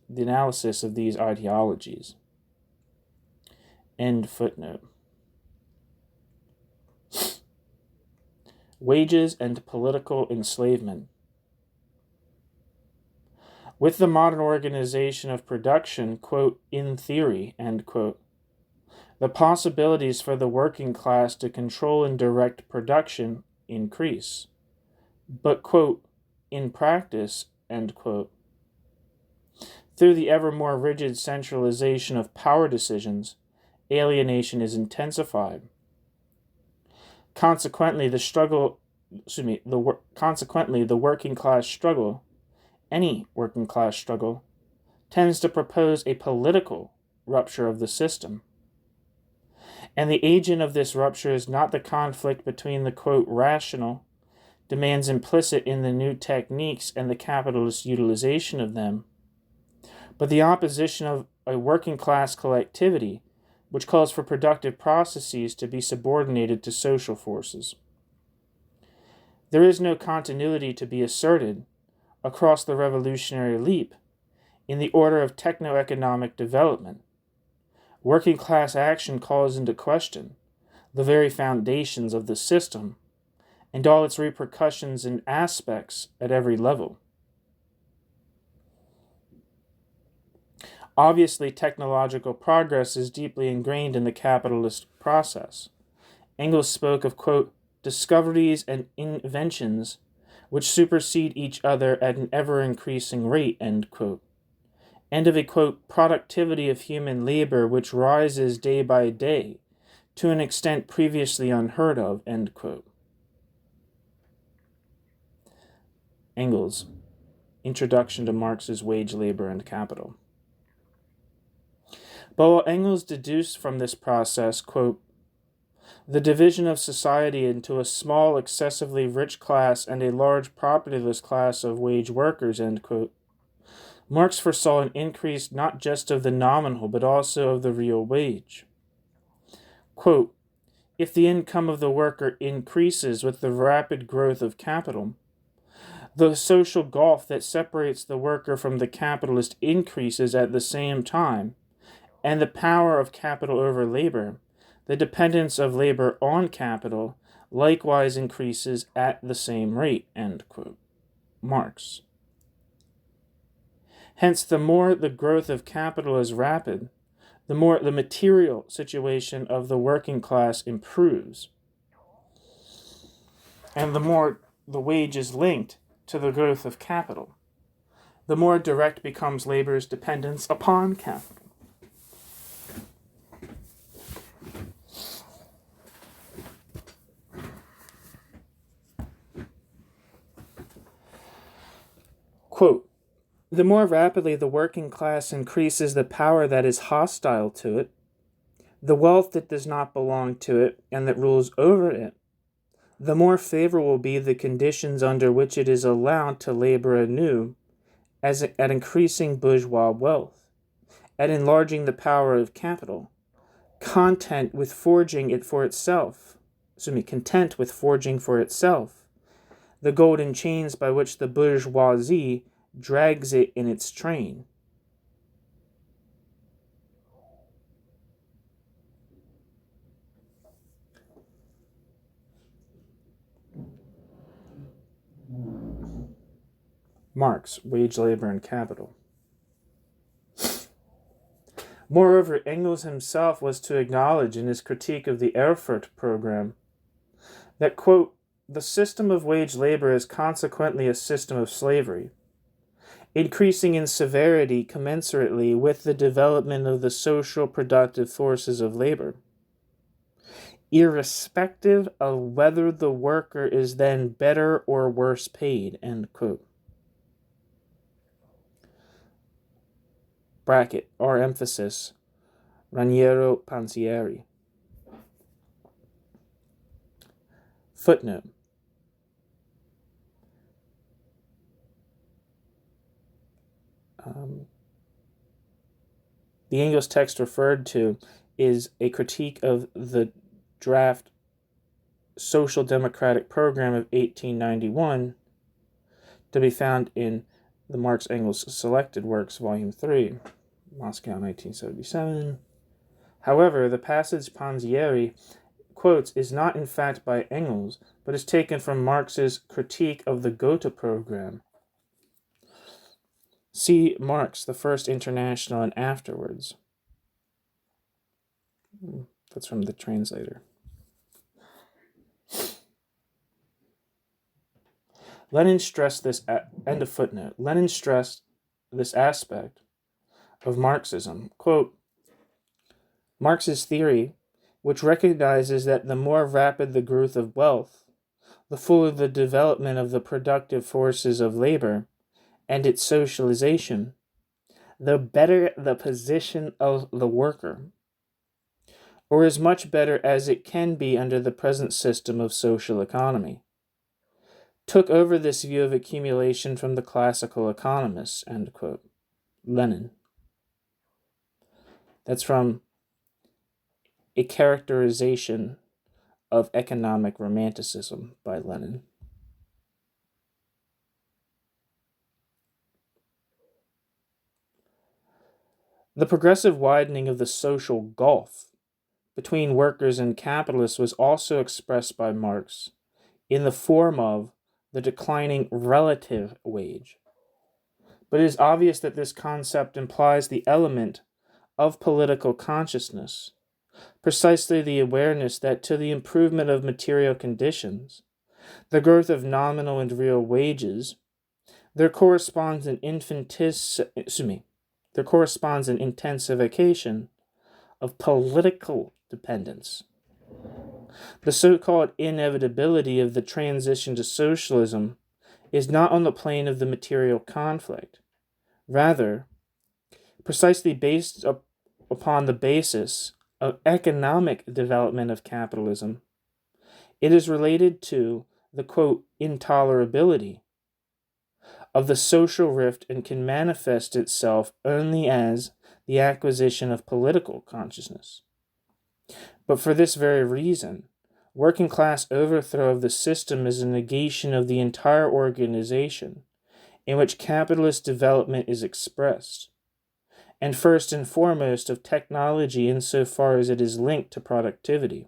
of these ideologies. End footnote. Wages and political enslavement. With the modern organization of production, quote, in theory, end quote, the possibilities for the working class to control and direct production increase. But, quote, in practice, end quote, through the ever more rigid centralization of power decisions, alienation is intensified. Consequently, the working class struggle, any working class struggle, tends to propose a political rupture of the system. And the agent of this rupture is not the conflict between the, quote, rational demands implicit in the new techniques and the capitalist utilization of them, but the opposition of a working class collectivity which calls for productive processes to be subordinated to social forces. There is no continuity to be asserted across the revolutionary leap in the order of techno-economic development. Working class action calls into question the very foundations of the system and all its repercussions and aspects at every level. Obviously, technological progress is deeply ingrained in the capitalist process. Engels spoke of, quote, discoveries and inventions which supersede each other at an ever-increasing rate, end quote, and of a, quote, productivity of human labor which rises day by day to an extent previously unheard of, end quote. Engels, Introduction to Marx's Wage, Labor, and Capital. But what Engels deduced from this process, quote, the division of society into a small, excessively rich class and a large, propertyless class of wage workers, end quote, Marx foresaw an increase not just of the nominal, but also of the real wage. Quote, if the income of the worker increases with the rapid growth of capital, the social gulf that separates the worker from the capitalist increases at the same time, and the power of capital over labor, the dependence of labor on capital, likewise increases at the same rate, end quote. Marx. Hence, the more the growth of capital is rapid, the more the material situation of the working class improves, and the more the wage is linked to the growth of capital, the more direct becomes labor's dependence upon capital. Quote, the more rapidly the working class increases the power that is hostile to it, the wealth that does not belong to it and that rules over it, the more favorable will be the conditions under which it is allowed to labor anew at increasing bourgeois wealth, at enlarging the power of capital, content with forging for itself, the golden chains by which the bourgeoisie drags it in its train. Marx, Wage, Labor, and Capital. Moreover, Engels himself was to acknowledge in his critique of the Erfurt program that, quote, the system of wage labor is consequently a system of slavery, increasing in severity commensurately with the development of the social productive forces of labor, irrespective of whether the worker is then better or worse paid, end quote. Bracket, R emphasis, Raniero Panzieri. Footnote. The Engels text referred to is a critique of the draft Social Democratic Program of 1891 to be found in the Marx-Engels Selected Works, Volume 3, Moscow, 1977. However, the passage Panzieri quotes is not in fact by Engels, but is taken from Marx's critique of the Gotha program. See Marx, the First International, and afterwards. That's from the translator. Lenin stressed this, end of footnote. Lenin stressed this aspect of Marxism. Quote, Marx's theory, which recognizes that the more rapid the growth of wealth, the fuller the development of the productive forces of labor and its socialization, the better the position of the worker, or as much better as it can be under the present system of social economy, took over this view of accumulation from the classical economists, end quote. Lenin. That's from A Characterization of Economic Romanticism by Lenin. The progressive widening of the social gulf between workers and capitalists was also expressed by Marx in the form of the declining relative wage. But it is obvious that this concept implies the element of political consciousness, precisely the awareness that to the improvement of material conditions, the growth of nominal and real wages, there corresponds an intensification of political dependence. The so-called inevitability of the transition to socialism is not on the plane of the material conflict. Rather, precisely based upon the basis of economic development of capitalism, it is related to the, quote, intolerability of the social rift and can manifest itself only as the acquisition of political consciousness. But for this very reason, working class overthrow of the system is a negation of the entire organization in which capitalist development is expressed, and first and foremost of technology insofar as it is linked to productivity.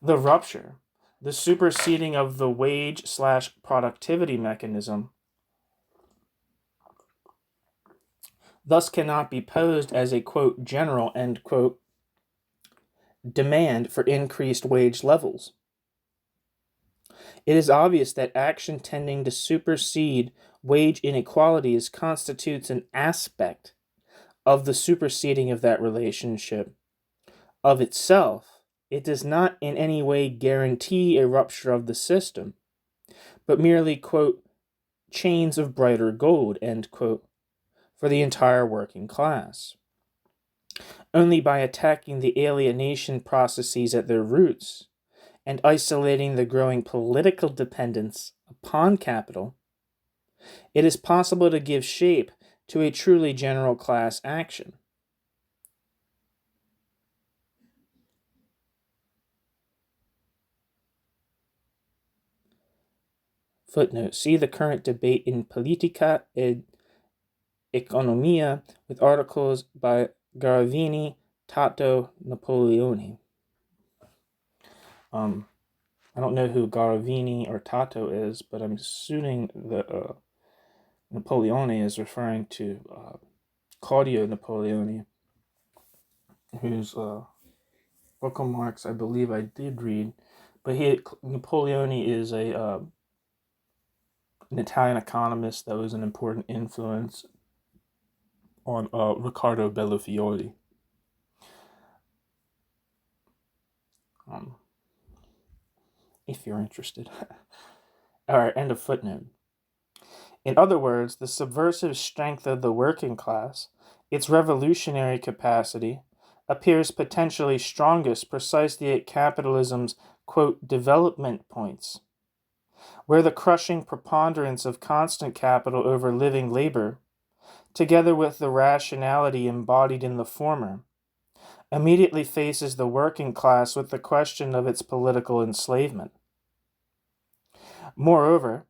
The rupture, the superseding of the wage/productivity mechanism, thus cannot be posed as a, quote, general, end quote, demand for increased wage levels. It is obvious that action tending to supersede wage inequalities constitutes an aspect of the superseding of that relationship. Of itself, it does not in any way guarantee a rupture of the system, but merely, quote, chains of brighter gold, end quote, for the entire working class. Only by attacking the alienation processes at their roots and isolating the growing political dependence upon capital, it is possible to give shape to a truly general class action. Footnote: see the current debate in Politica ed Economia with articles by Garavini, Tato, Napoleone. I don't know who Garavini or Tato is, but I'm assuming that Napoleone is referring to Claudio Napoleone, whose book on Marx I believe I did read, but Napoleone is an Italian economist that was an important influence on Riccardo Bellofiori. If you're interested. Alright, end of footnote. In other words, the subversive strength of the working class, its revolutionary capacity, appears potentially strongest precisely at capitalism's, quote, development points, where the crushing preponderance of constant capital over living labor, together with the rationality embodied in the former, immediately faces the working class with the question of its political enslavement. Moreover,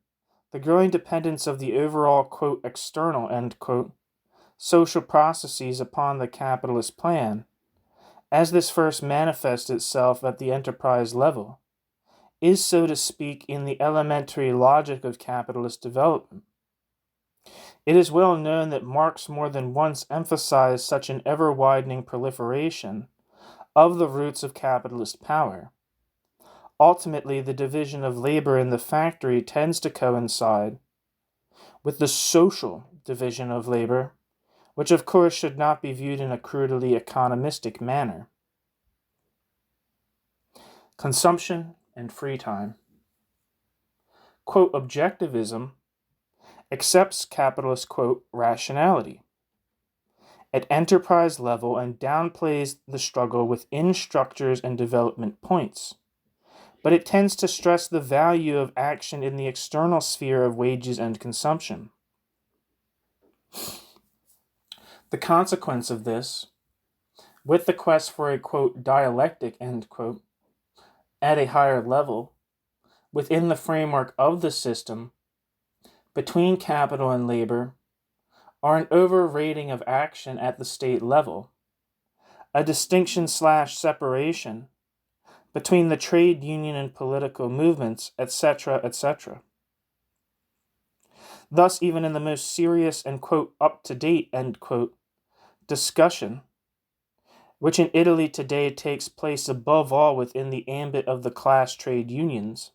the growing dependence of the overall, quote, external, end quote, social processes upon the capitalist plan, as this first manifests itself at the enterprise level, is, so to speak, in the elementary logic of capitalist development. It is well known that Marx more than once emphasized such an ever-widening proliferation of the roots of capitalist power. Ultimately, the division of labor in the factory tends to coincide with the social division of labor, which of course should not be viewed in a crudely economistic manner. Consumption and free time. Quote, objectivism accepts capitalist, quote, rationality at enterprise level and downplays the struggle within structures and development points, but it tends to stress the value of action in the external sphere of wages and consumption. The consequence of this, with the quest for a, quote, dialectic, end quote, at a higher level, within the framework of the system, between capital and labor, are an overrating of action at the state level, a distinction/separation between the trade union and political movements, etc., etc. Thus, even in the most serious and, quote, up-to-date, end quote, discussion, which in Italy today takes place above all within the ambit of the class trade unions,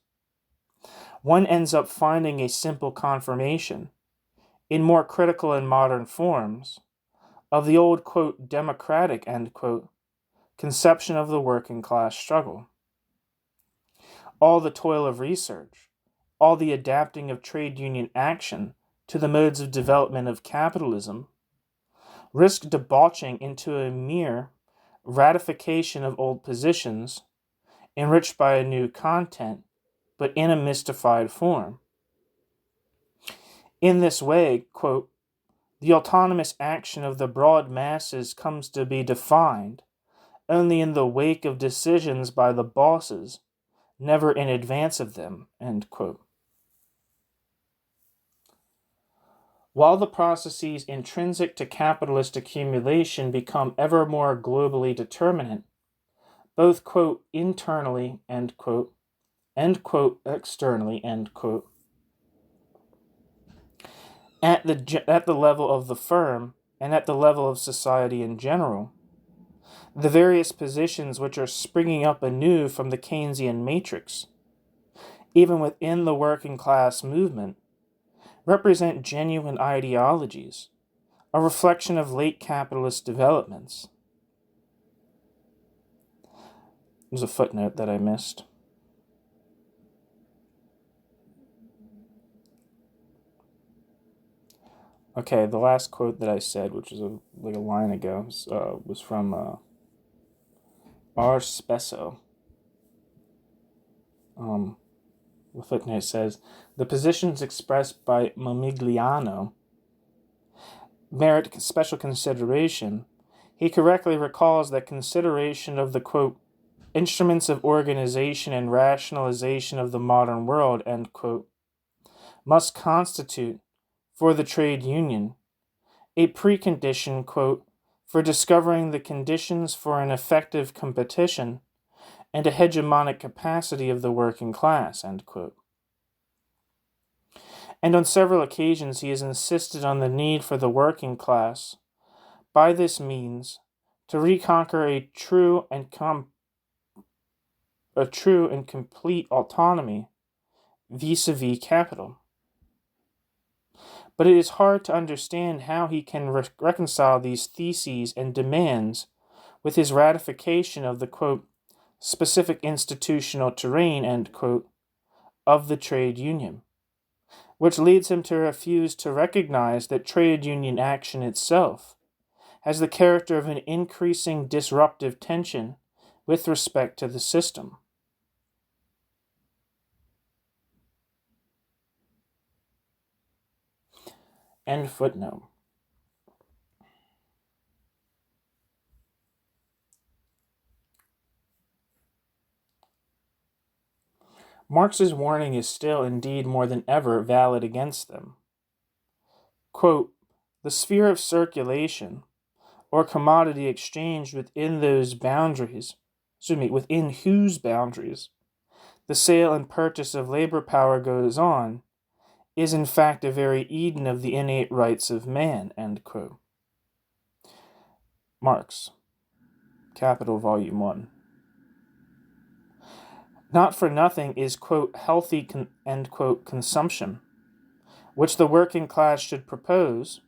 one ends up finding a simple confirmation, in more critical and modern forms, of the old, quote, democratic, end quote, conception of the working class struggle. All the toil of research, all the adapting of trade union action to the modes of development of capitalism risk debauching into a mere ratification of old positions, enriched by a new content, but in a mystified form. In this way, quote, the autonomous action of the broad masses comes to be defined only in the wake of decisions by the bosses, never in advance of them, end quote. While the processes intrinsic to capitalist accumulation become ever more globally determinate, both, quote, internally, end quote, externally, end quote, at the level of the firm and at the level of society in general, the various positions which are springing up anew from the Keynesian matrix, even within the working class movement, represent genuine ideologies, a reflection of late capitalist developments. There's a footnote that I missed. Okay, the last quote that I said, which was like a line ago, was from R. Spesso. The footnote says, the positions expressed by Momigliano merit special consideration. He correctly recalls that consideration of the, quote, instruments of organization and rationalization of the modern world, end quote, must constitute, for the trade union, a precondition, quote, for discovering the conditions for an effective competition and a hegemonic capacity of the working class, end quote. And on several occasions he has insisted on the need for the working class, by this means, to reconquer a true and complete autonomy vis-a-vis capital. But it is hard to understand how he can reconcile these theses and demands with his ratification of the, quote, specific institutional terrain, end quote, of the trade union, which leads him to refuse to recognize that trade union action itself has the character of an increasing disruptive tension with respect to the system. End footnote. Marx's warning is still, indeed, more than ever valid against them. Quote, the sphere of circulation, or commodity exchanged within whose boundaries, the sale and purchase of labor power goes on, is in fact a very Eden of the innate rights of man, end quote. Marx, Capital, Volume 1. Not for nothing is, quote, healthy, end quote, consumption, which the working class should propose,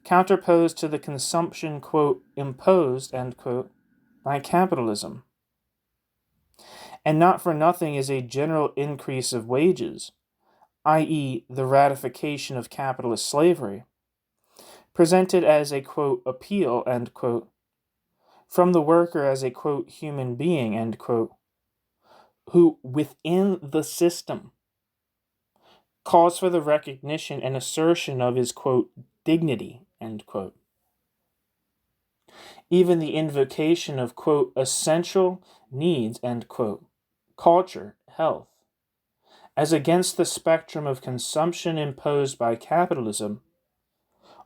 counterposed to the consumption, quote, imposed, end quote, by capitalism. And not for nothing is a general increase of wages, i.e., the ratification of capitalist slavery, presented as a, quote, appeal, end quote, from the worker as a, quote, human being, end quote, who, within the system, calls for the recognition and assertion of his, quote, dignity, end quote. Even the invocation of, quote, essential needs, end quote, culture, health, as against the spectrum of consumption imposed by capitalism,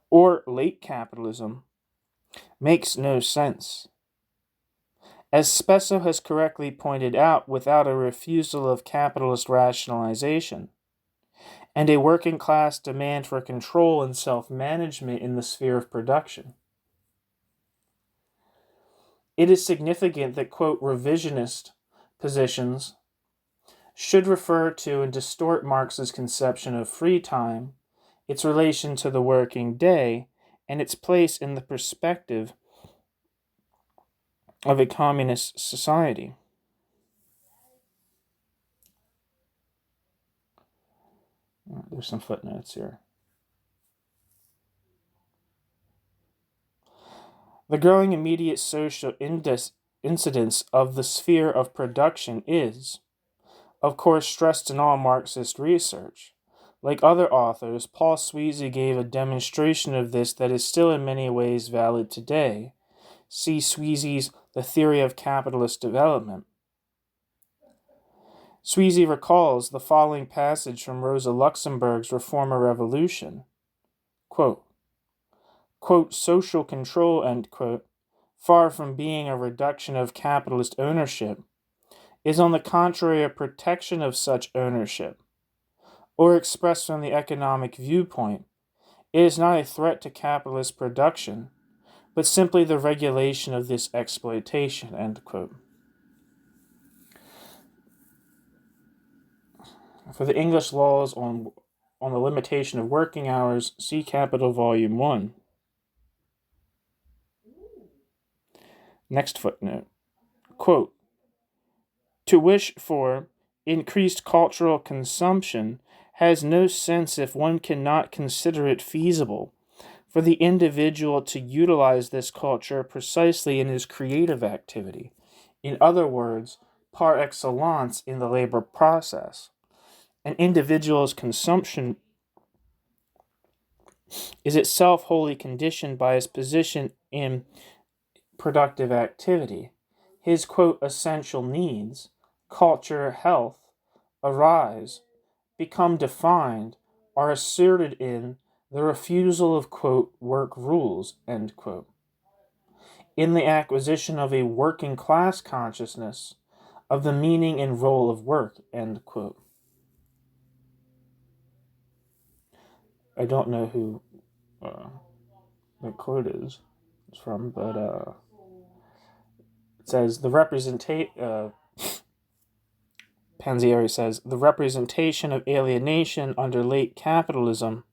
or late capitalism, makes no sense. As Spesso has correctly pointed out, without a refusal of capitalist rationalization, and a working class demand for control and self-management in the sphere of production, it is significant that, quote, revisionist positions should refer to and distort Marx's conception of free time, its relation to the working day, and its place in the perspective of a communist society. There's some footnotes here. The growing immediate social incidence of the sphere of production is, of course, stressed in all Marxist research. Like other authors, Paul Sweezy gave a demonstration of this that is still in many ways valid today. See Sweezy's The Theory of Capitalist Development. Sweezy recalls the following passage from Rosa Luxemburg's Reformer Revolution. Quote, social control, end quote, far from being a reduction of capitalist ownership, is on the contrary a protection of such ownership. Or expressed from the economic viewpoint, it is not a threat to capitalist production, but simply the regulation of this exploitation, end quote. For the English laws on the limitation of working hours, see Capital Volume 1. Next footnote. Quote, to wish for increased cultural consumption has no sense if one cannot consider it feasible for the individual to utilize this culture precisely in his creative activity. In other words, par excellence in the labor process. An individual's consumption is itself wholly conditioned by his position in productive activity. His, quote, essential needs, culture, health, arise, become defined, are asserted in the refusal of, quote, work rules, end quote. In the acquisition of a working class consciousness of the meaning and role of work, end quote. I don't know who the quote is from, but it says Panzieri says, the representation of alienation under late capitalism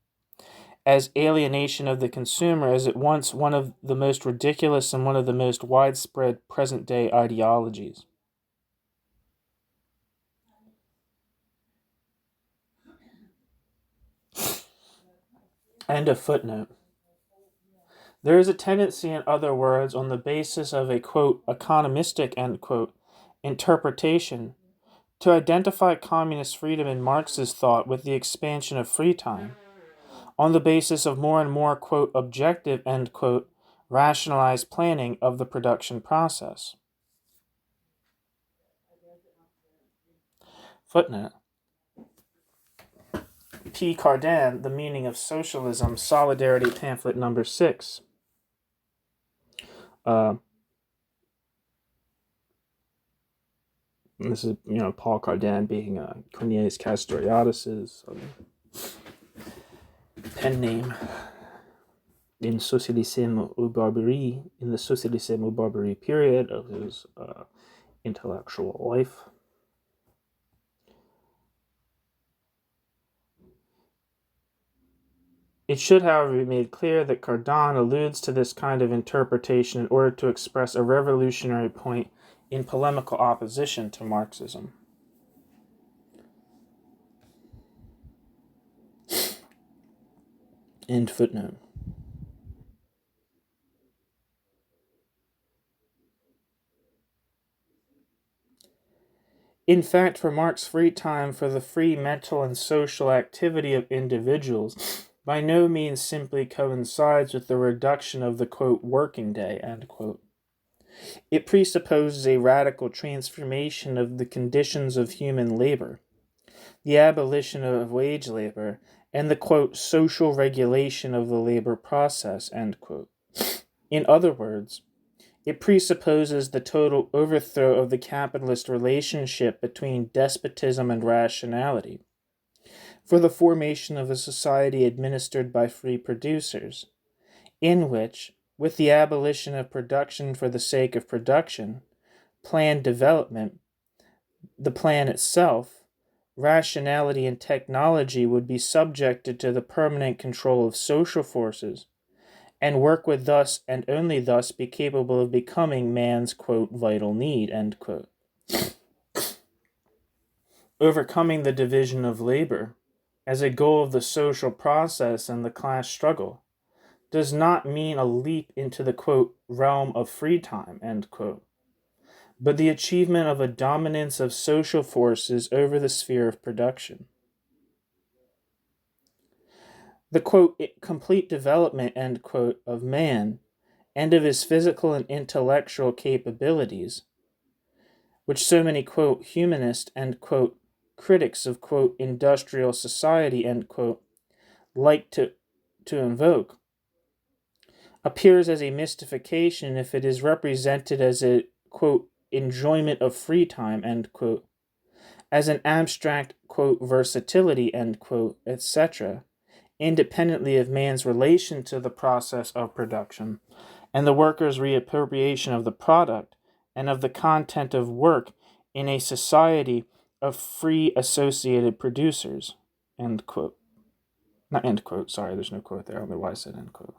as alienation of the consumer is at once one of the most ridiculous and one of the most widespread present-day ideologies. End of footnote. There is a tendency, in other words, on the basis of a, quote, economistic, end quote, interpretation, to identify communist freedom in Marx's thought with the expansion of free time, on the basis of more and more, quote, objective, end quote, rationalized planning of the production process. Footnote. P. Cardan, The Meaning of Socialism, Solidarity, pamphlet number 6. This is, Paul Cardan being Cornelius Castoriadis's pen name in Socialisme ou Barbarie, in the Socialisme ou Barbarie period of his intellectual life. It should, however, be made clear that Cardan alludes to this kind of interpretation in order to express a revolutionary point in polemical opposition to Marxism. End footnote. In fact, for Marx, free time for the free mental and social activity of individuals by no means simply coincides with the reduction of the, quote, working day, end quote. It presupposes a radical transformation of the conditions of human labor, the abolition of wage labor, and the, quote, social regulation of the labor process, end quote. In other words, it presupposes the total overthrow of the capitalist relationship between despotism and rationality, for the formation of a society administered by free producers, in which, with the abolition of production for the sake of production, planned development, the plan itself, rationality and technology would be subjected to the permanent control of social forces, and work would thus and only thus be capable of becoming man's, quote, vital need, end quote. Overcoming the division of labor as a goal of the social process and the class struggle, does not mean a leap into the, quote, realm of free time, end quote, but the achievement of a dominance of social forces over the sphere of production. The, quote, complete development, end quote, of man and of his physical and intellectual capabilities, which so many, quote, humanist and, quote, critics of, quote, industrial society, end quote, like to invoke, appears as a mystification if it is represented as a, quote, enjoyment of free time, end quote, as an abstract, quote, versatility, end quote, etc., independently of man's relation to the process of production and the worker's reappropriation of the product and of the content of work in a society of free associated producers, end quote. Not end quote, sorry, there's no quote there. I don't know why I said end quote.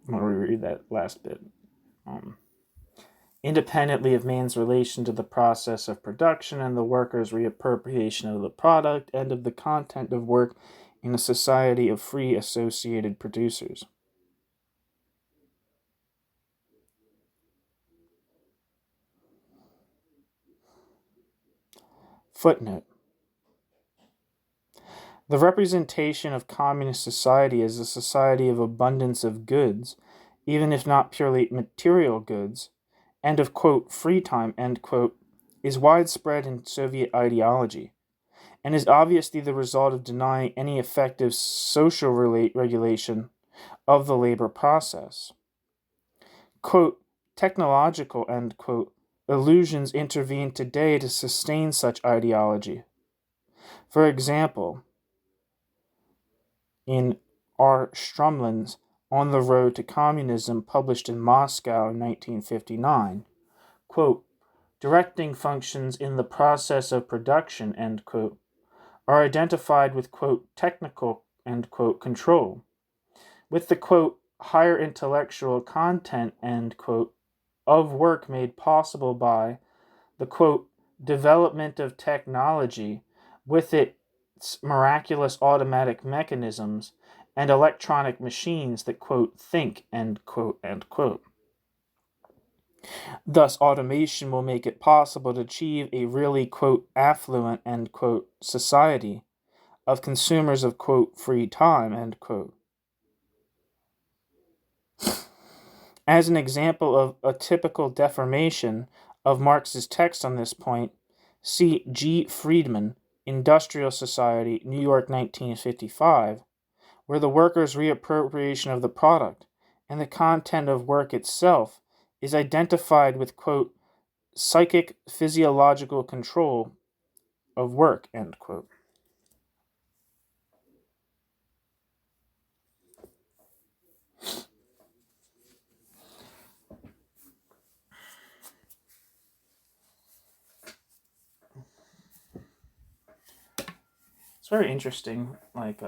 I'm going to reread that last bit. Independently of man's relation to the process of production and the worker's reappropriation of the product and of the content of work in a society of free associated producers. Footnote. The representation of communist society as a society of abundance of goods, even if not purely material goods, and of, quote, free time, end quote, is widespread in Soviet ideology, and is obviously the result of denying any effective social regulation of the labor process. Quote, technological, end quote, illusions intervene today to sustain such ideology. For example, in R. Strumlin's On the Road to Communism, published in Moscow in 1959, quote, directing functions in the process of production, end quote, are identified with, quote, technical, end quote, control, with the, quote, higher intellectual content, end quote, of work made possible by the, quote, development of technology with its miraculous automatic mechanisms and electronic machines that, quote, think, end quote, end quote. Thus, automation will make it possible to achieve a really, quote, affluent, end quote, society of consumers of, quote, free time, end quote. As an example of a typical deformation of Marx's text on this point, see G. Friedman, Industrial Society, New York, 1955, where the worker's reappropriation of the product and the content of work itself is identified with, quote, psychic physiological control of work, end quote. It's very interesting, like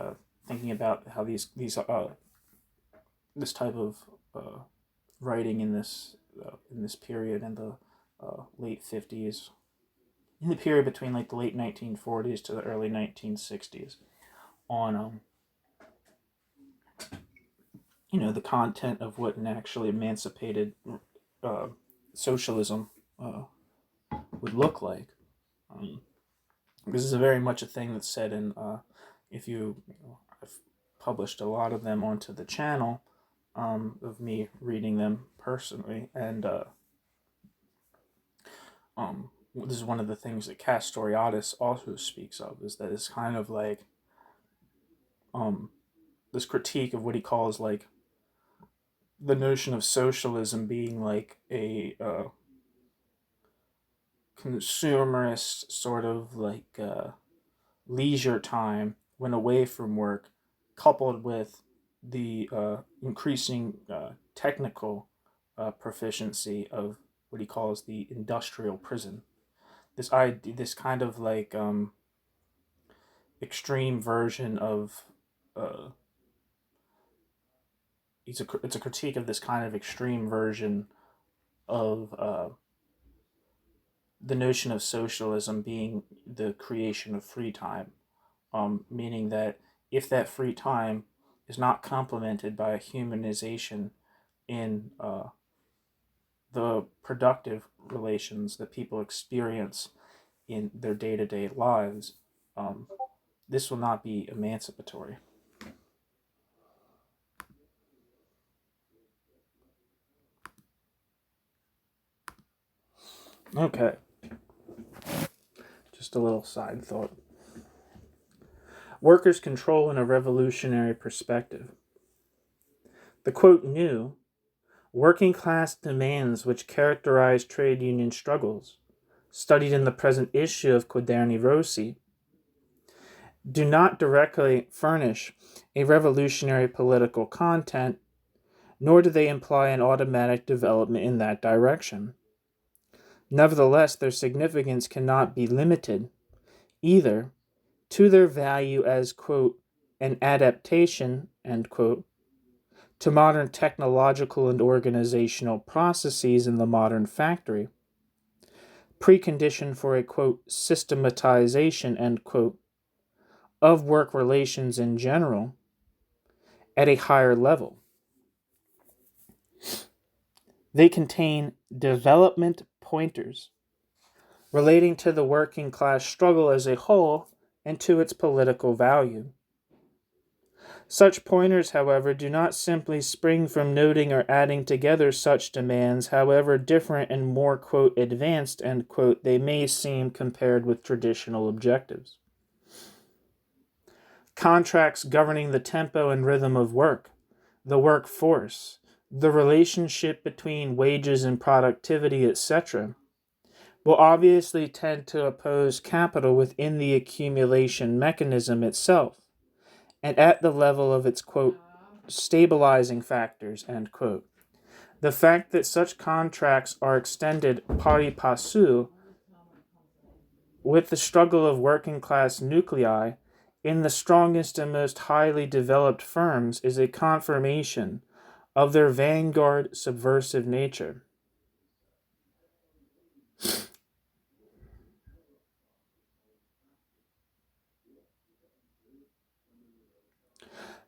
thinking about how these this type of writing in this period in the late 50s, in the period between like the late 1940s to the early 1960s, on the content of what an actually emancipated socialism would look like. This is very much a thing that's said in, if I've published a lot of them onto the channel, of me reading them personally, and this is one of the things that Castoriadis also speaks of, is that it's kind of like this critique of what he calls like the notion of socialism being like a consumerist sort of like leisure time when away from work, coupled with the increasing technical proficiency of what he calls the industrial prison. This kind of like extreme version of it's a critique of this kind of extreme version of the notion of socialism being the creation of free time, meaning that if that free time is not complemented by a humanization in the productive relations that people experience in their day-to-day lives, this will not be emancipatory. Okay. Just a little side thought. Workers' control in a revolutionary perspective. The quote new working class demands which characterize trade union struggles, studied in the present issue of Quaderni Rossi, do not directly furnish a revolutionary political content, nor do they imply an automatic development in that direction. Nevertheless, their significance cannot be limited either to their value as, quote, an adaptation, end quote, to modern technological and organizational processes in the modern factory, precondition for a, quote, systematization, end quote, of work relations in general at a higher level. They contain development pointers relating to the working class struggle as a whole and to its political value. Such pointers, however, do not simply spring from noting or adding together such demands, however different and more, quote, advanced, end quote, they may seem compared with traditional objectives. Contracts governing the tempo and rhythm of work, the workforce, the relationship between wages and productivity, etc., will obviously tend to oppose capital within the accumulation mechanism itself, and at the level of its, quote, stabilizing factors, end quote. The fact that such contracts are extended pari passu with the struggle of working class nuclei in the strongest and most highly developed firms is a confirmation of their vanguard subversive nature.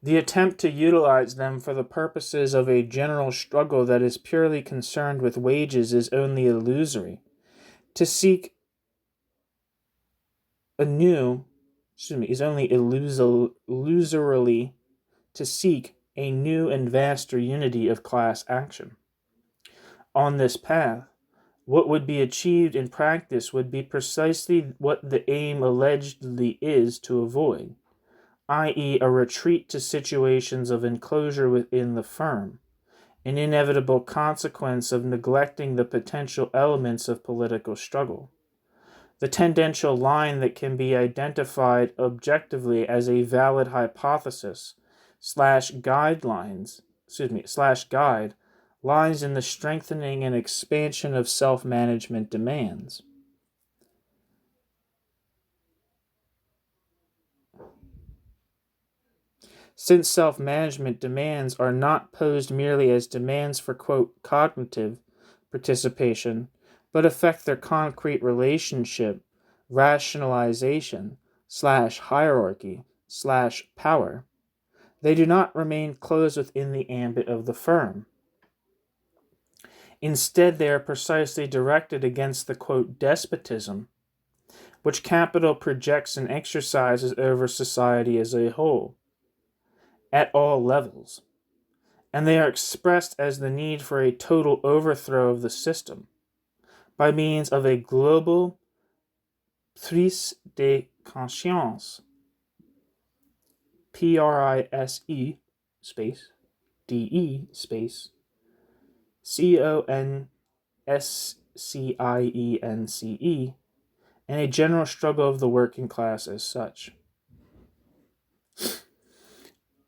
The attempt to utilize them for the purposes of a general struggle that is purely concerned with wages is only illusory. To seek is only illusorily to seek a new and vaster unity of class action. On this path, what would be achieved in practice would be precisely what the aim allegedly is to avoid, i.e., a retreat to situations of enclosure within the firm, an inevitable consequence of neglecting the potential elements of political struggle. The tendential line that can be identified objectively as a valid hypothesis /guide lies in the strengthening and expansion of self-management demands. Since self-management demands are not posed merely as demands for, quote, cognitive participation, but affect their concrete relationship, rationalization, /hierarchy, /power, they do not remain closed within the ambit of the firm. Instead, they are precisely directed against the, quote, despotism, which capital projects and exercises over society as a whole, at all levels, and they are expressed as the need for a total overthrow of the system by means of a global prise de conscience, PRISE space DE space CONSCIENCE, and a general struggle of the working class as such.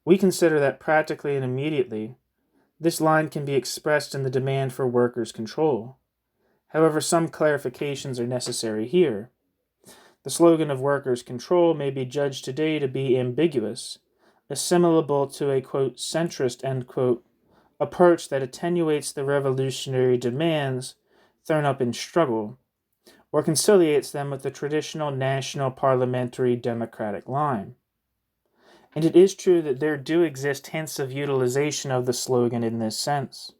We consider that practically and immediately, this line can be expressed in the demand for workers' control. However, some clarifications are necessary here. The slogan of workers' control may be judged today to be ambiguous, assimilable to a, quote, centrist, end quote, approach that attenuates the revolutionary demands thrown up in struggle, or conciliates them with the traditional national parliamentary democratic line. And it is true that there do exist hints of utilization of the slogan in this sense.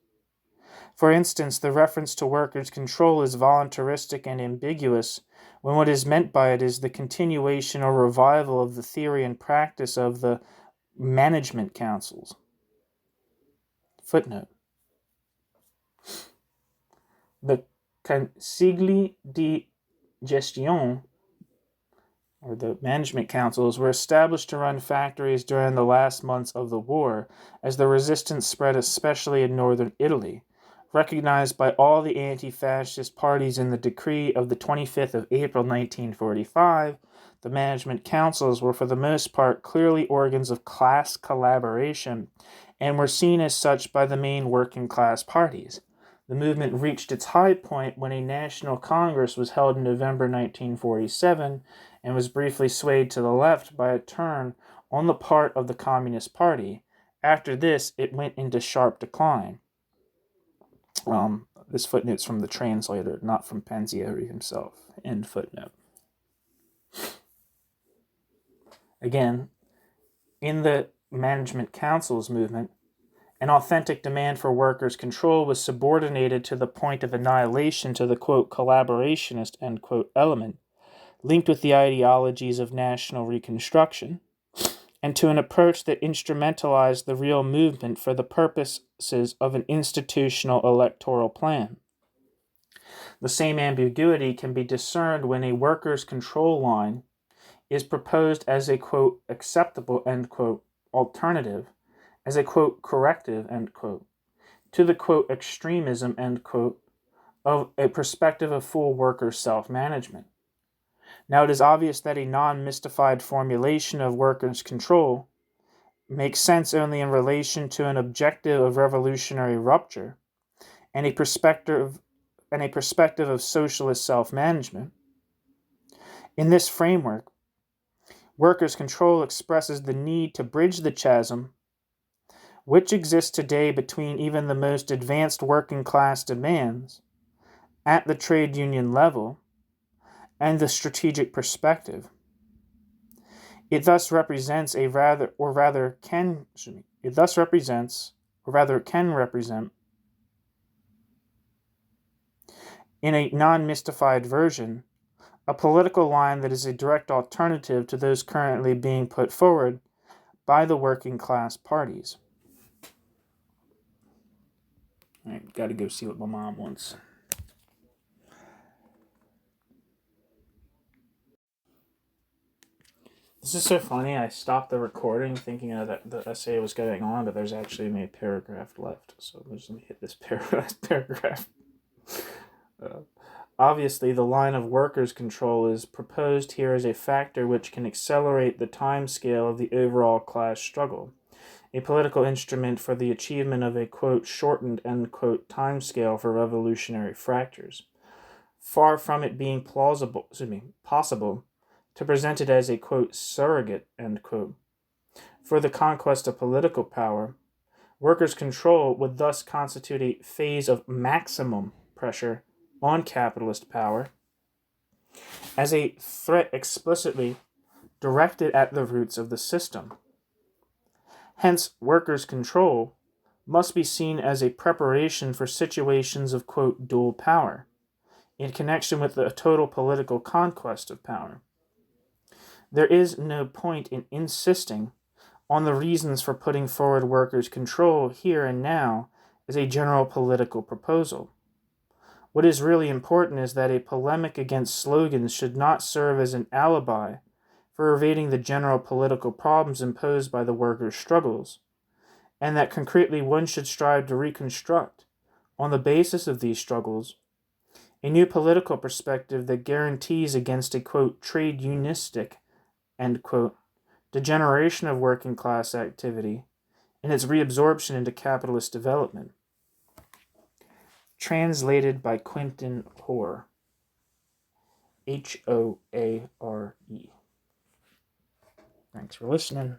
For instance, the reference to workers' control is voluntaristic and ambiguous when what is meant by it is the continuation or revival of the theory and practice of the management councils. Footnote. The Consigli di Gestione, or the management councils, were established to run factories during the last months of the war, as the resistance spread especially in northern Italy. Recognized by all the anti-fascist parties in the decree of the 25th of April 1945, the management councils were for the most part clearly organs of class collaboration and were seen as such by the main working class parties. The movement reached its high point when a national congress was held in November 1947 and was briefly swayed to the left by a turn on the part of the Communist Party. After this, it went into sharp decline. This footnote's from the translator, not from Panzieri himself. End footnote. Again, in the management councils movement, an authentic demand for workers' control was subordinated to the point of annihilation to the, quote, collaborationist, end quote, element, linked with the ideologies of national reconstruction, and to an approach that instrumentalized the real movement for the purposes of an institutional electoral plan. The same ambiguity can be discerned when a workers' control line is proposed as a, quote, acceptable, end quote, alternative, as a, quote, corrective, end quote, to the, quote, extremism, end quote, of a perspective of full worker self-management. Now, it is obvious that a non-mystified formulation of workers' control makes sense only in relation to an objective of revolutionary rupture and a perspective of socialist self-management. In this framework, workers' control expresses the need to bridge the chasm which exists today between even the most advanced working class demands at the trade union level and the strategic perspective. It thus represents can represent, in a non-mystified version, a political line that is a direct alternative to those currently being put forward by the working class parties. Alright, gotta go see what my mom wants. This is so funny. I stopped the recording thinking that the essay was going on, but there's actually only a paragraph left. So let me hit this paragraph. Obviously, the line of workers' control is proposed here as a factor which can accelerate the time scale of the overall class struggle, a political instrument for the achievement of a, quote, shortened, end quote, time scale for revolutionary fractures. Far from it being possible to present it as a, quote, surrogate, end quote, for the conquest of political power, workers' control would thus constitute a phase of maximum pressure on capitalist power as a threat explicitly directed at the roots of the system. Hence, workers' control must be seen as a preparation for situations of, quote, dual power, in connection with the total political conquest of power. There is no point in insisting on the reasons for putting forward workers' control here and now as a general political proposal. What is really important is that a polemic against slogans should not serve as an alibi for evading the general political problems imposed by the workers' struggles, and that concretely one should strive to reconstruct, on the basis of these struggles, a new political perspective that guarantees against a, quote, trade unistic, end quote, degeneration of working class activity and its reabsorption into capitalist development. Translated by Quentin Hoare. Hoare. Thanks for listening.